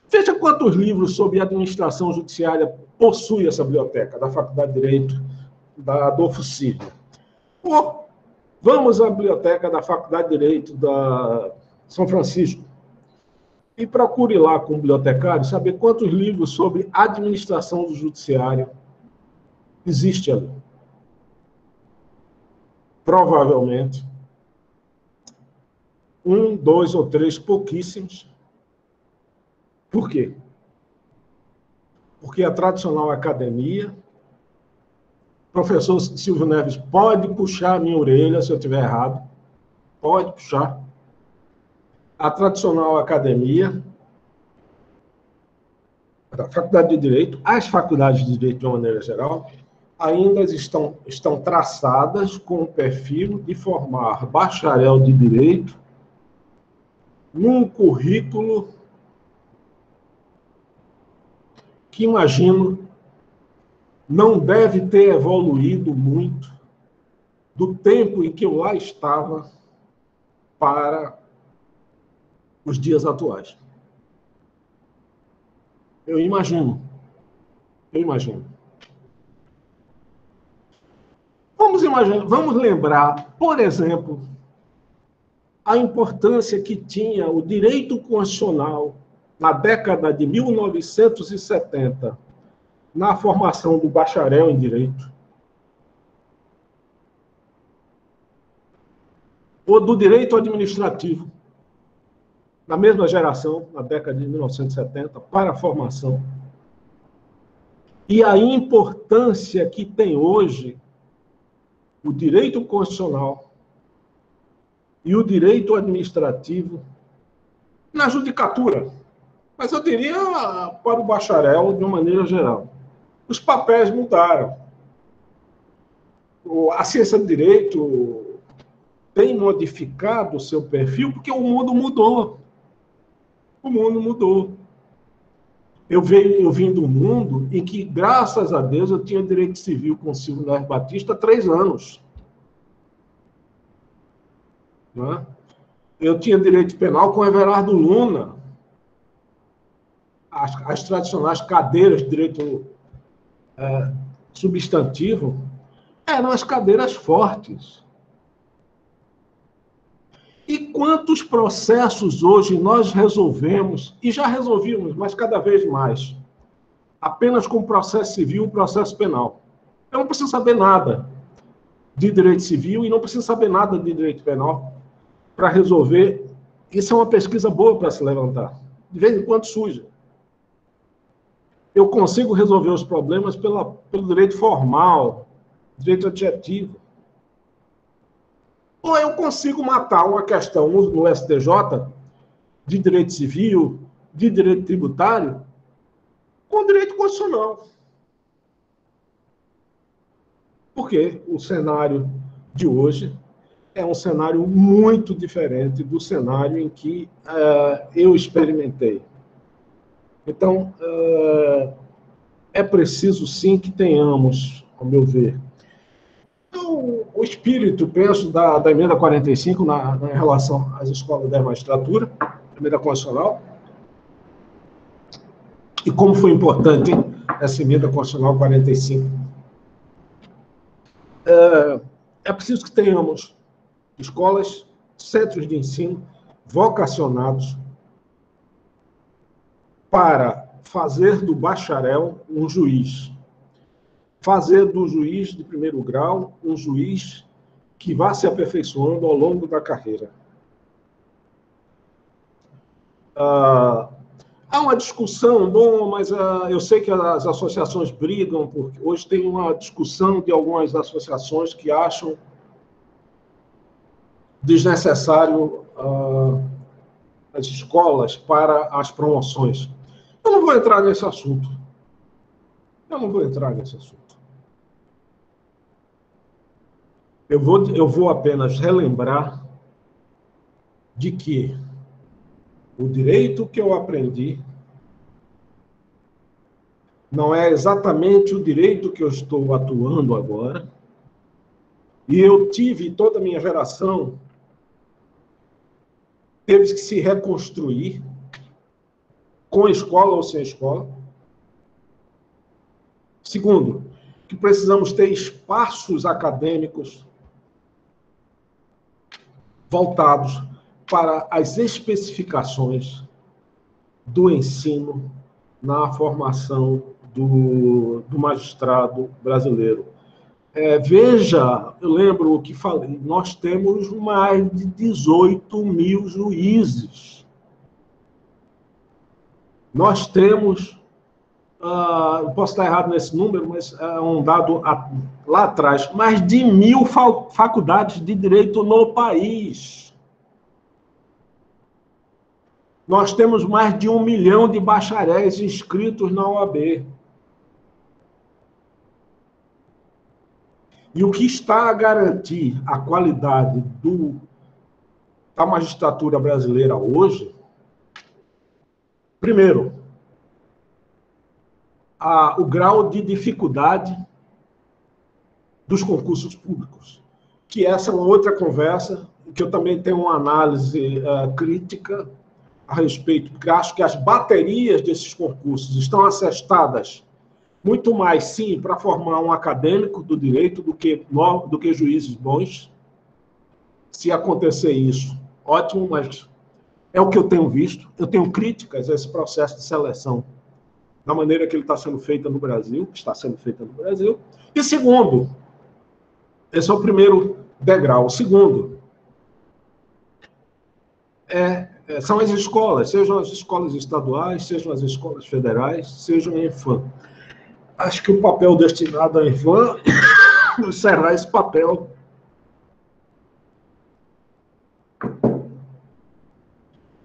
ver Veja quantos livros sobre administração judiciária possui essa biblioteca da Faculdade de Direito da Adolfo Cílio. Ou vamos à biblioteca da Faculdade de Direito da São Francisco e procure lá com o bibliotecário saber quantos livros sobre administração do judiciário existe ali. Provavelmente, 1, 2 ou 3, pouquíssimos. Por quê? Porque a tradicional academia, o professor Silvio Neves pode puxar a minha orelha se eu estiver errado, pode puxar. A tradicional academia, da Faculdade de Direito, as faculdades de Direito de uma maneira geral, ainda estão traçadas com o perfil de formar bacharel de Direito num currículo que, imagino, não deve ter evoluído muito do tempo em que eu lá estava para os dias atuais. Eu imagino. Vamos lembrar, por exemplo, a importância que tinha o direito constitucional na década de 1970 na formação do bacharel em direito, ou do direito administrativo, na mesma geração, na década de 1970, para a formação. E a importância que tem hoje o direito constitucional e o direito administrativo na judicatura. Mas eu diria para o bacharel de uma maneira geral. Os papéis mudaram. A ciência do direito tem modificado o seu perfil porque o mundo mudou. O mundo mudou. Eu vim do mundo em que, graças a Deus, eu tinha direito civil com o Silvio Neves Batista há 3 anos. Não é? Eu tinha direito penal com Everardo Luna. As tradicionais cadeiras de direito substantivo eram as cadeiras fortes. E quantos processos hoje nós resolvemos, e já resolvimos, mas cada vez mais, apenas com processo civil e processo penal. Eu não preciso saber nada de direito civil e não preciso saber nada de direito penal para resolver. Isso é uma pesquisa boa para se levantar. De vez em quando surge. Eu consigo resolver os problemas pelo direito formal, direito adjetivo. Ou eu consigo matar uma questão no STJ de direito civil, de direito tributário, com direito constitucional. Porque o cenário de hoje é um cenário muito diferente do cenário em que eu experimentei. Então, é preciso, sim, que tenhamos, ao meu ver, o espírito, penso, da emenda 45 na relação às escolas da magistratura, emenda constitucional, e como foi importante essa emenda constitucional 45. É preciso que tenhamos escolas, centros de ensino vocacionados para fazer do bacharel um juiz. Fazer do juiz de primeiro grau um juiz que vá se aperfeiçoando ao longo da carreira. Há uma discussão, mas eu sei que as associações brigam, porque hoje tem uma discussão de algumas associações que acham desnecessário as escolas para as promoções. Eu não vou entrar nesse assunto. Eu vou apenas relembrar de que o direito que eu aprendi não é exatamente o direito que eu estou atuando agora, e eu tive, toda a minha geração teve que se reconstruir com escola ou sem escola. Segundo, que precisamos ter espaços acadêmicos voltados para as especificações do ensino na formação do magistrado brasileiro. Veja, eu lembro o que falei, nós temos mais de 18 mil juízes. Nós temos, eu posso estar errado nesse número, mas é um dado lá atrás, mais de 1.000 faculdades de direito no país. Nós temos mais de 1 milhão de bacharéis inscritos na OAB. E o que está a garantir a qualidade da magistratura brasileira hoje, primeiro, o grau de dificuldade dos concursos públicos, que essa é uma outra conversa, que eu também tenho uma análise crítica a respeito, porque acho que as baterias desses concursos estão assestadas muito mais, sim, para formar um acadêmico do direito do que juízes bons. Se acontecer isso, ótimo, mas é o que eu tenho visto. Eu tenho críticas a esse processo de seleção, da maneira que ele está sendo feito no Brasil, que está sendo feita no Brasil. E segundo, esse é o primeiro degrau. O segundo são as escolas, sejam as escolas estaduais, sejam as escolas federais, sejam a Infam. Acho que o papel destinado à Infam será esse papel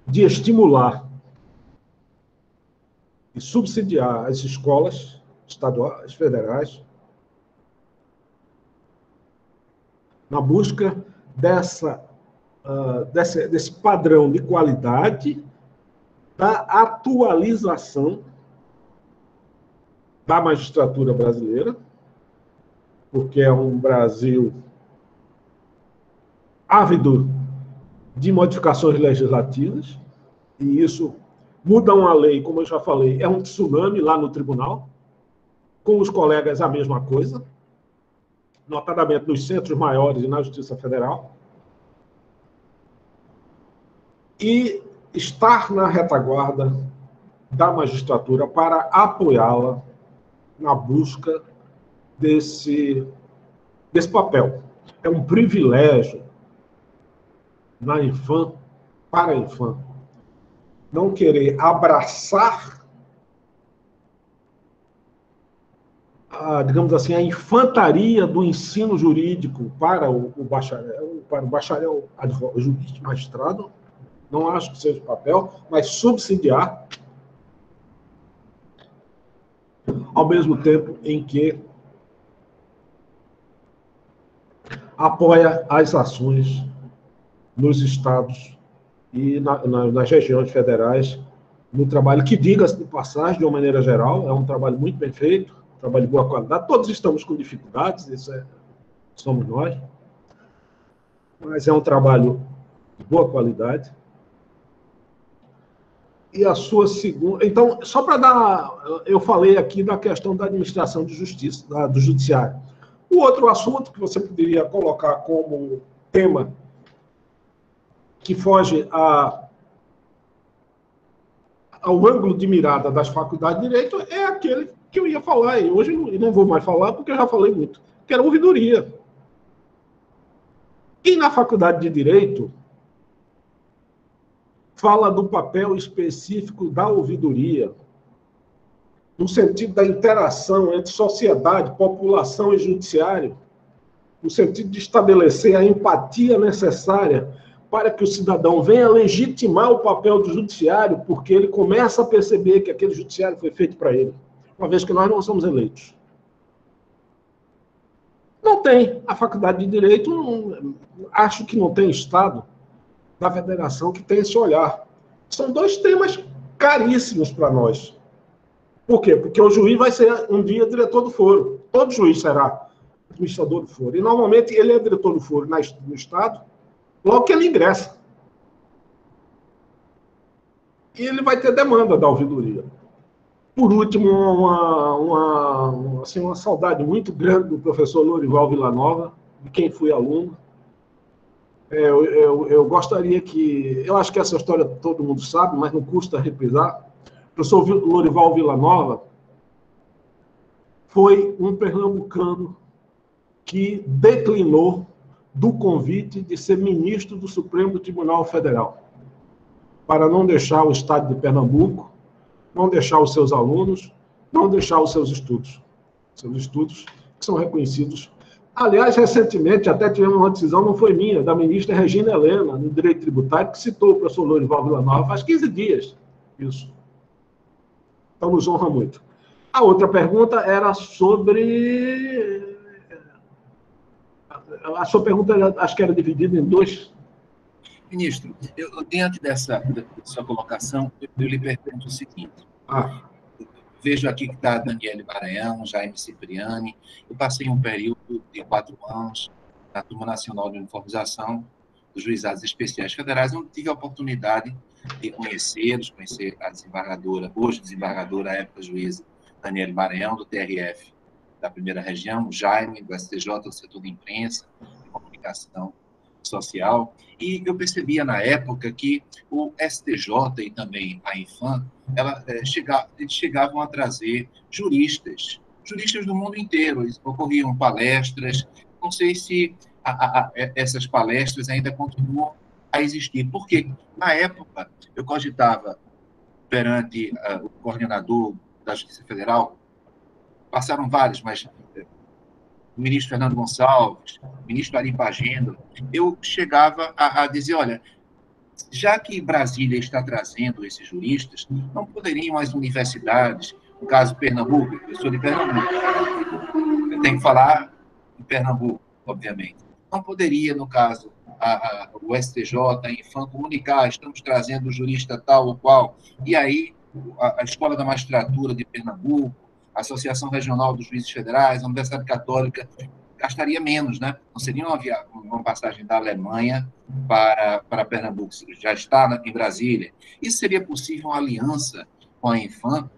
de estimular e subsidiar as escolas estaduais, federais, na busca desse padrão de qualidade, da atualização da magistratura brasileira, porque é um Brasil ávido de modificações legislativas, e isso muda uma lei, como eu já falei, é um tsunami lá no tribunal, com os colegas a mesma coisa, notadamente nos centros maiores e na Justiça Federal, e estar na retaguarda da magistratura para apoiá-la na busca desse papel. É um privilégio na Infam, para a Infam, não querer abraçar, digamos assim, a infantaria do ensino jurídico para o bacharel juiz magistrado. Não acho que seja o papel, mas subsidiar, ao mesmo tempo em que apoia as ações nos estados e nas regiões federais, no trabalho que, diga-se de passagem, de uma maneira geral, é um trabalho muito bem feito, um trabalho de boa qualidade. Todos estamos com dificuldades, somos nós, mas é um trabalho de boa qualidade. E a sua segunda... Então, só para dar... Eu falei aqui da questão da administração de justiça, do judiciário. O outro assunto que você poderia colocar como tema que foge ao ângulo de mirada das faculdades de direito é aquele que eu ia falar, e hoje não vou mais falar porque eu já falei muito, que era a ouvidoria. E na faculdade de direito fala do papel específico da ouvidoria, no sentido da interação entre sociedade, população e judiciário, no sentido de estabelecer a empatia necessária para que o cidadão venha legitimar o papel do judiciário, porque ele começa a perceber que aquele judiciário foi feito para ele, uma vez que nós não somos eleitos. Não tem. A faculdade de Direito, acho que não tem Estado da federação que tem esse olhar. São dois temas caríssimos para nós. Por quê? Porque o juiz vai ser um dia diretor do foro. Todo juiz será administrador do foro. E, normalmente, ele é diretor do foro no Estado, logo que ele ingressa. e ele vai ter demanda da ouvidoria. Por último, uma saudade muito grande do professor Lorival Villanova, de quem fui aluno. Eu gostaria que... Eu acho que essa história todo mundo sabe, mas não custa reprisar. O professor Lorival Villanova foi um pernambucano que declinou do convite de ser ministro do Supremo Tribunal Federal, para não deixar o Estado de Pernambuco, não deixar os seus alunos, não deixar os seus estudos que são reconhecidos. Aliás, recentemente, até tivemos uma decisão, não foi minha, da ministra Regina Helena, no Direito Tributário, que citou o professor Lorival Villanova faz 15 dias, isso. Então, nos honra muito. A outra pergunta era sobre... A sua pergunta, acho que era dividida em dois. Ministro, dentro dessa sua colocação, eu lhe pergunto o seguinte. Vejo aqui que está Daniele Maranhão, Jaime Cipriani. Eu passei um período de 4 anos na Turma Nacional de Uniformização dos Juizados Especiais Federais. Eu não tive a oportunidade de conhecê-los, conhecer a desembargadora, hoje desembargadora, à época juíza, Daniele Maranhão, do TRF da Primeira Região, o Jaime, do STJ, do setor de imprensa, de comunicação social, e eu percebia na época que o STJ e também a Infam, eles chegavam a trazer juristas do mundo inteiro, ocorriam palestras, não sei se essas palestras ainda continuam a existir, porque na época eu cogitava perante o coordenador da Justiça Federal, passaram vários, mas o ministro Fernando Gonçalves, o ministro Ari Pagendo, eu chegava a dizer, olha, já que Brasília está trazendo esses juristas, não poderiam as universidades, no caso Pernambuco, eu sou de Pernambuco, eu tenho que falar em Pernambuco, obviamente, não poderia, no caso, o STJ, a Infam, comunicar, estamos trazendo o jurista tal ou qual, e aí a Escola da Magistratura de Pernambuco, a Associação Regional dos Juízes Federais, a Universidade Católica, gastaria menos, né? Não seria uma passagem da Alemanha para Pernambuco, já está em Brasília. Isso seria possível uma aliança com a Infam?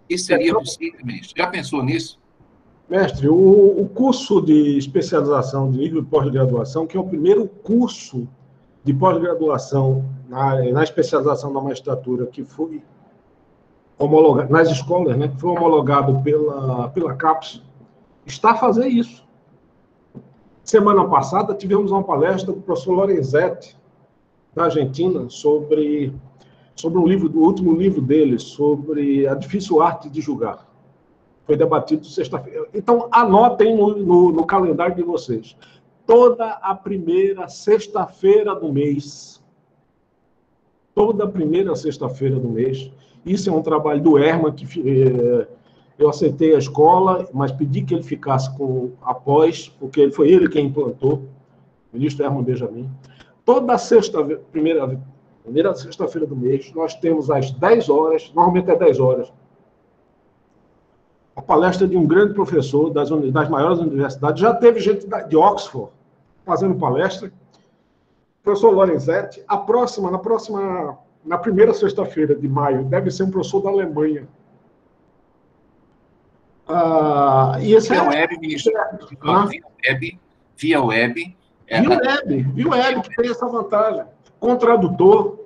Isso seria possível, ministro? Já pensou nisso? Mestre, o curso de especialização de nível de pós-graduação, que é o primeiro curso de pós-graduação na especialização da magistratura que foi homologado nas escolas, né, que foi homologado pela CAPES, está a fazer isso. Semana passada tivemos uma palestra do professor Lorenzetti, da Argentina, sobre o último livro dele, sobre a difícil arte de julgar. Foi debatido sexta-feira. Então, anotem no calendário de vocês. Toda a primeira sexta-feira do mês. Toda a primeira sexta-feira do mês. Isso é um trabalho do Herman, que eu aceitei a escola, mas pedi que ele ficasse após, porque foi ele quem implantou, o ministro Herman Benjamin. Toda primeira sexta-feira do mês, nós temos às 10 horas, normalmente é 10 horas, a palestra de um grande professor das maiores universidades. Já teve gente de Oxford fazendo palestra. Professor Lorenzetti. Na primeira sexta-feira de maio, deve ser um professor da Alemanha. E esse via web, ministro. Via web. Via web, que tem essa vantagem. Com tradutor.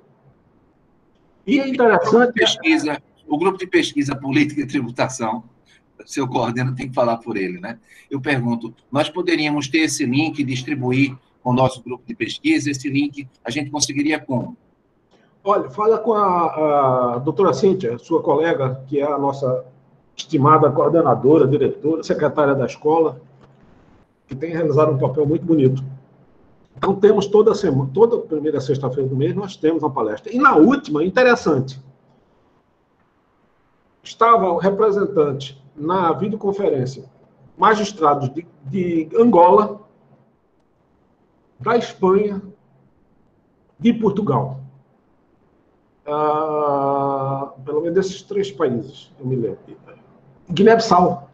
E é interessante... O grupo de pesquisa política e tributação, seu coordenador tem que falar por ele, né? Eu pergunto, nós poderíamos ter esse link, distribuir com o nosso grupo de pesquisa, esse link a gente conseguiria como? Olha, fala com a doutora Cíntia, sua colega, que é a nossa estimada coordenadora, diretora, secretária da escola, que tem realizado um papel muito bonito. Então, temos toda primeira sexta-feira do mês, nós temos uma palestra. E na última, interessante, estava o representante na videoconferência, magistrados de Angola, da Espanha, de Portugal. Pelo menos desses 3 países, eu me lembro. Guiné-Bissau.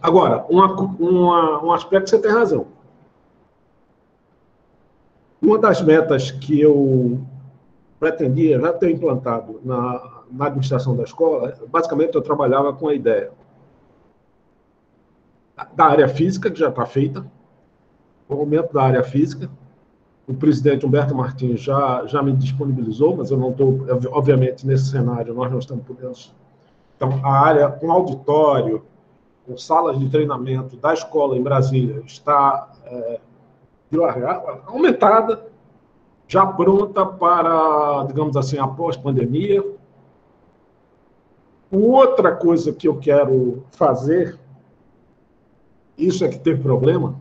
Agora, um aspecto que você tem razão. Uma das metas que eu pretendia já ter implantado na administração da escola, basicamente eu trabalhava com a ideia da área física, que já está feita, o aumento da área física. O presidente Humberto Martins já me disponibilizou, mas eu não estou, obviamente, nesse cenário, nós não estamos podendo. Então, a área com auditório, com salas de treinamento da escola em Brasília está aumentada, já pronta para, digamos assim, após pandemia. Outra coisa que eu quero fazer, isso é que teve problema,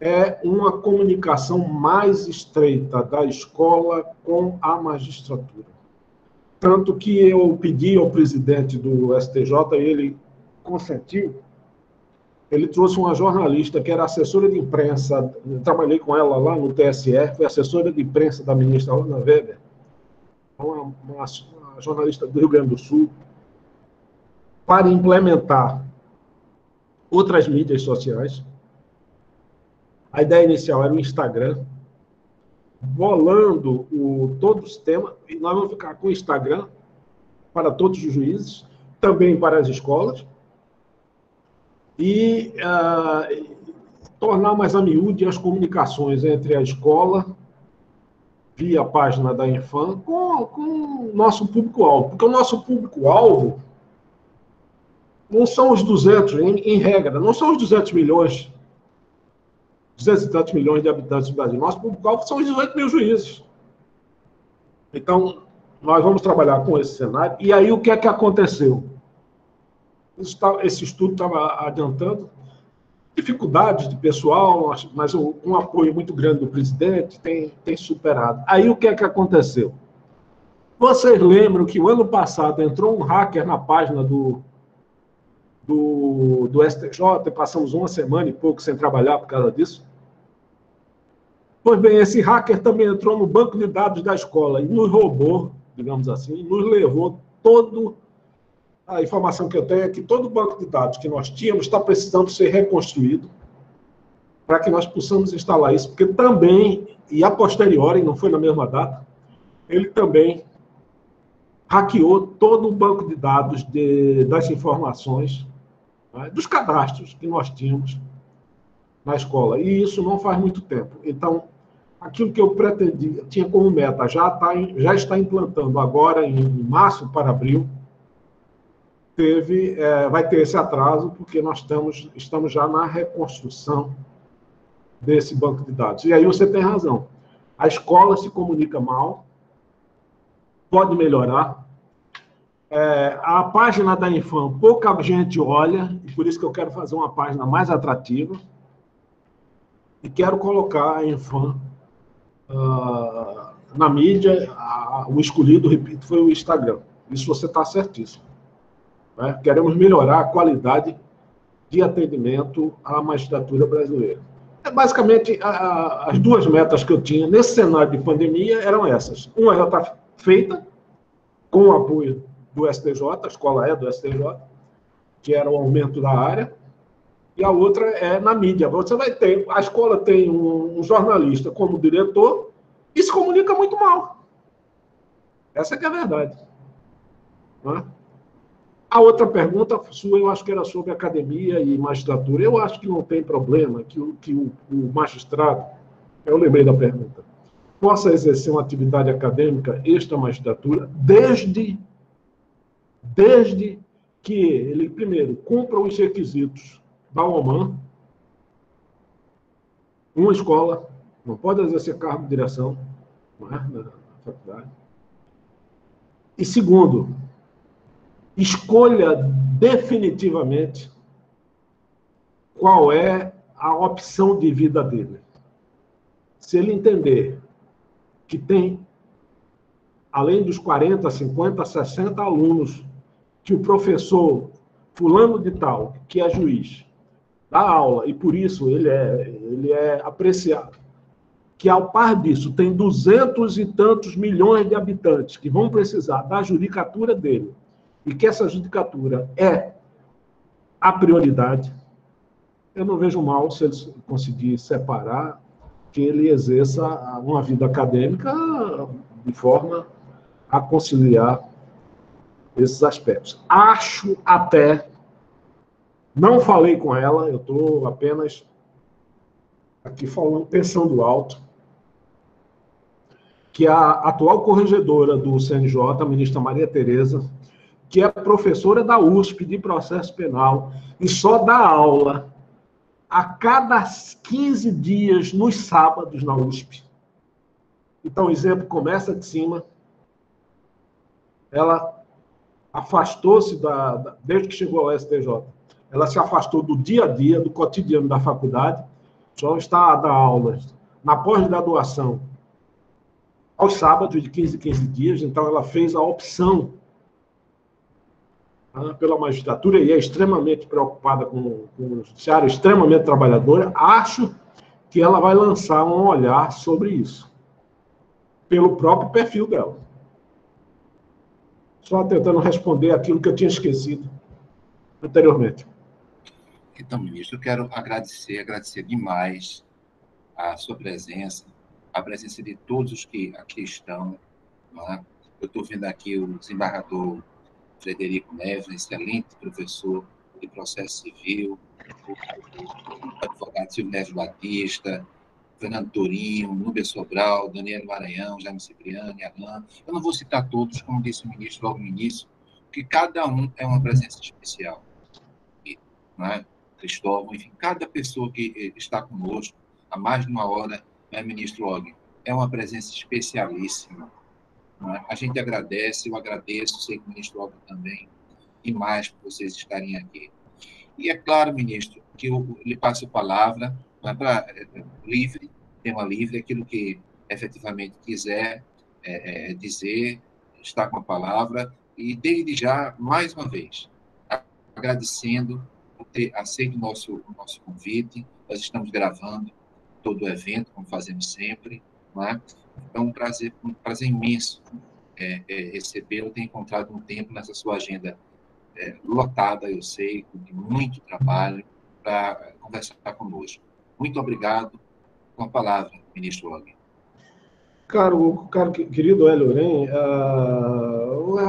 é uma comunicação mais estreita da escola com a magistratura. Tanto que eu pedi ao presidente do STJ, e ele consentiu, ele trouxe uma jornalista que era assessora de imprensa, trabalhei com ela lá no TSE, foi assessora de imprensa da ministra Ana Weber, uma jornalista do Rio Grande do Sul, para implementar outras mídias sociais. A ideia inicial era o Instagram, bolando todos os temas, e nós vamos ficar com o Instagram para todos os juízes, também para as escolas, e tornar mais a miúde as comunicações entre a escola, via a página da Infam, com o nosso público-alvo. Porque o nosso público-alvo não são os 200, em regra, não são os 200 milhões, 200 e tantos milhões de habitantes do Brasil. Nosso público-alvo são os 18 mil juízes. Então, nós vamos trabalhar com esse cenário. E aí, o que é que aconteceu? Esse estudo estava adiantando dificuldades de pessoal, mas um apoio muito grande do presidente tem superado. Aí, o que é que aconteceu? Vocês lembram que o ano passado entrou um hacker na página do STJ, e passamos uma semana e pouco sem trabalhar por causa disso? Pois bem, esse hacker também entrou no banco de dados da escola e nos roubou, digamos assim, nos levou todo. A informação que eu tenho é que todo o banco de dados que nós tínhamos está precisando ser reconstruído para que nós possamos instalar isso, porque também, e a posteriori, não foi na mesma data, ele também hackeou todo o banco de dados das informações, né, dos cadastros que nós tínhamos na escola. E isso não faz muito tempo. Então, aquilo que eu pretendia, tinha como meta, já está implantando agora, em março para abril, vai ter esse atraso, porque nós estamos já na reconstrução desse banco de dados. E aí você tem razão. A escola se comunica mal, pode melhorar. A página da Infam, pouca gente olha, e por isso que eu quero fazer uma página mais atrativa, e quero colocar a Infam na mídia. O escolhido, repito, foi o Instagram. Isso você está certíssimo. Né? Queremos melhorar a qualidade de atendimento à magistratura brasileira. Basicamente, as duas metas que eu tinha nesse cenário de pandemia eram essas. Uma já está feita, com o apoio do STJ, a escola é do STJ, que era o aumento da área, e a outra é na mídia. Você vai ter, a escola tem um jornalista como diretor e se comunica muito mal. Essa que é a verdade. Não é? A outra pergunta sua, eu acho que era sobre academia e magistratura. Eu acho que não tem problema que o magistrado, eu lembrei da pergunta, possa exercer uma atividade acadêmica extra-magistratura desde que ele, primeiro, cumpra os requisitos da OMAN. Uma escola não pode exercer cargo de direção, não é, na faculdade. E, segundo, escolha definitivamente qual é a opção de vida dele. Se ele entender que tem, além dos 40, 50, 60 alunos que o professor fulano de tal, que é juiz, dá aula, e por isso ele é apreciado, que ao par disso tem 200 e tantos milhões de habitantes que vão precisar da judicatura dele, e que essa judicatura é a prioridade, eu não vejo mal se eles conseguirem separar que ele exerça uma vida acadêmica de forma a conciliar esses aspectos. Acho até, não falei com ela, eu estou apenas aqui falando, pensando alto, que a atual corregedora do CNJ, a ministra Maria Tereza, que é professora da USP de processo penal e só dá aula a cada 15 dias nos sábados na USP. Então, o exemplo começa de cima. Ela afastou-se desde que chegou ao STJ, ela se afastou do dia a dia, do cotidiano da faculdade, só está a dar aulas na pós-graduação aos sábados, de 15 em 15 dias, então ela fez a opção pela magistratura e é extremamente preocupada com o judiciário, extremamente trabalhadora. Acho que ela vai lançar um olhar sobre isso, pelo próprio perfil dela. Só tentando responder aquilo que eu tinha esquecido anteriormente. Então, ministro, eu quero agradecer demais a sua presença, a presença de todos os que aqui estão. Né? Eu estou vendo aqui o desembargador Frederico Neves, excelente professor de processo civil, o advogado Silvio Neves Batista, Fernando Tourinho, Núbia Sobral, Daniel Maranhão, Jaime Cipriani, Alain. Eu não vou citar todos, como disse o ministro logo no início, porque cada um é uma presença especial. Né? Cristóvão, enfim, cada pessoa que está conosco há mais de uma hora, né, ministro Og, é uma presença especialíssima. Né? A gente agradece, eu agradeço, sei que o ministro Og também, demais por vocês estarem aqui. E é claro, ministro, que eu lhe passo a palavra para livre, tema livre, aquilo que efetivamente quiser dizer, está com a palavra, e desde já, mais uma vez, agradecendo por ter aceito o nosso convite. Nós estamos gravando todo o evento, como fazemos sempre. Não é? É um prazer imenso recebê-lo, ter encontrado um tempo nessa sua agenda lotada, eu sei, de muito trabalho, para conversar conosco. Muito obrigado. Com a palavra, ministro Og. Caro querido Hélio Oren,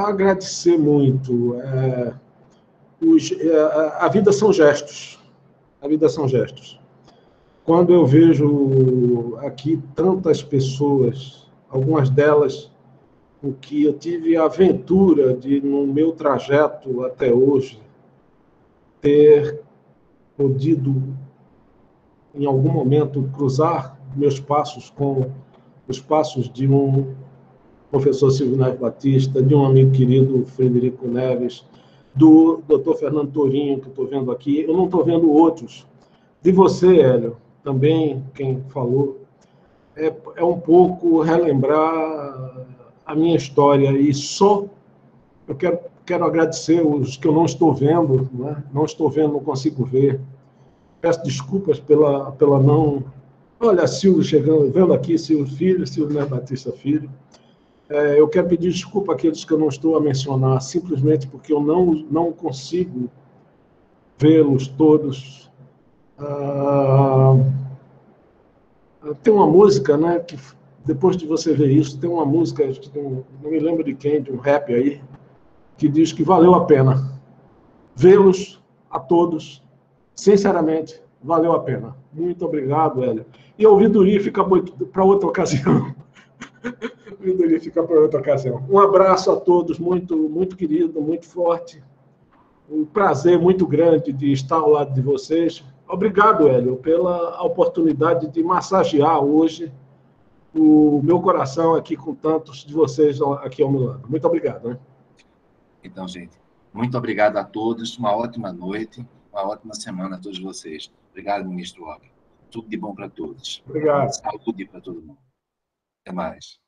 agradecer muito. A vida são gestos. A vida são gestos. Quando eu vejo aqui tantas pessoas, algumas delas com que eu tive a aventura de, no meu trajeto até hoje, ter podido, em algum momento, cruzar meus passos com os passos de um professor Silvio Neves Batista, de um amigo querido Frederico Neves, do doutor Fernando Tourinho, que eu estou vendo aqui. Eu não estou vendo outros. De você, Hélio, também, quem falou, é um pouco relembrar a minha história. E só eu quero agradecer os que eu não estou vendo, né? Não estou vendo, não consigo ver. Peço desculpas pela não... Olha, Silvio chegando, vendo aqui, Silvio Filho, Silvio Neves Batista Filho. Eu quero pedir desculpa àqueles que eu não estou a mencionar, simplesmente porque eu não consigo vê-los todos. Tem uma música, né, que depois de você ver isso, tem uma música, não me lembro de quem, de um rap aí, que diz que valeu a pena. Vê-los a todos, sinceramente, valeu a pena. Muito obrigado, Hélio. E a ouvidoria fica para outra ocasião. A ouvidoria fica para outra ocasião. Um abraço a todos, muito, muito querido, muito forte. Um prazer muito grande de estar ao lado de vocês. Obrigado, Hélio, pela oportunidade de massagear hoje o meu coração aqui com tantos de vocês aqui ao meu lado. Muito obrigado. Né? Então, gente, muito obrigado a todos. Uma ótima noite, uma ótima semana a todos vocês. Obrigado, ministro Og. Tudo de bom para todos. Obrigado. Saúde para todo mundo. Até mais.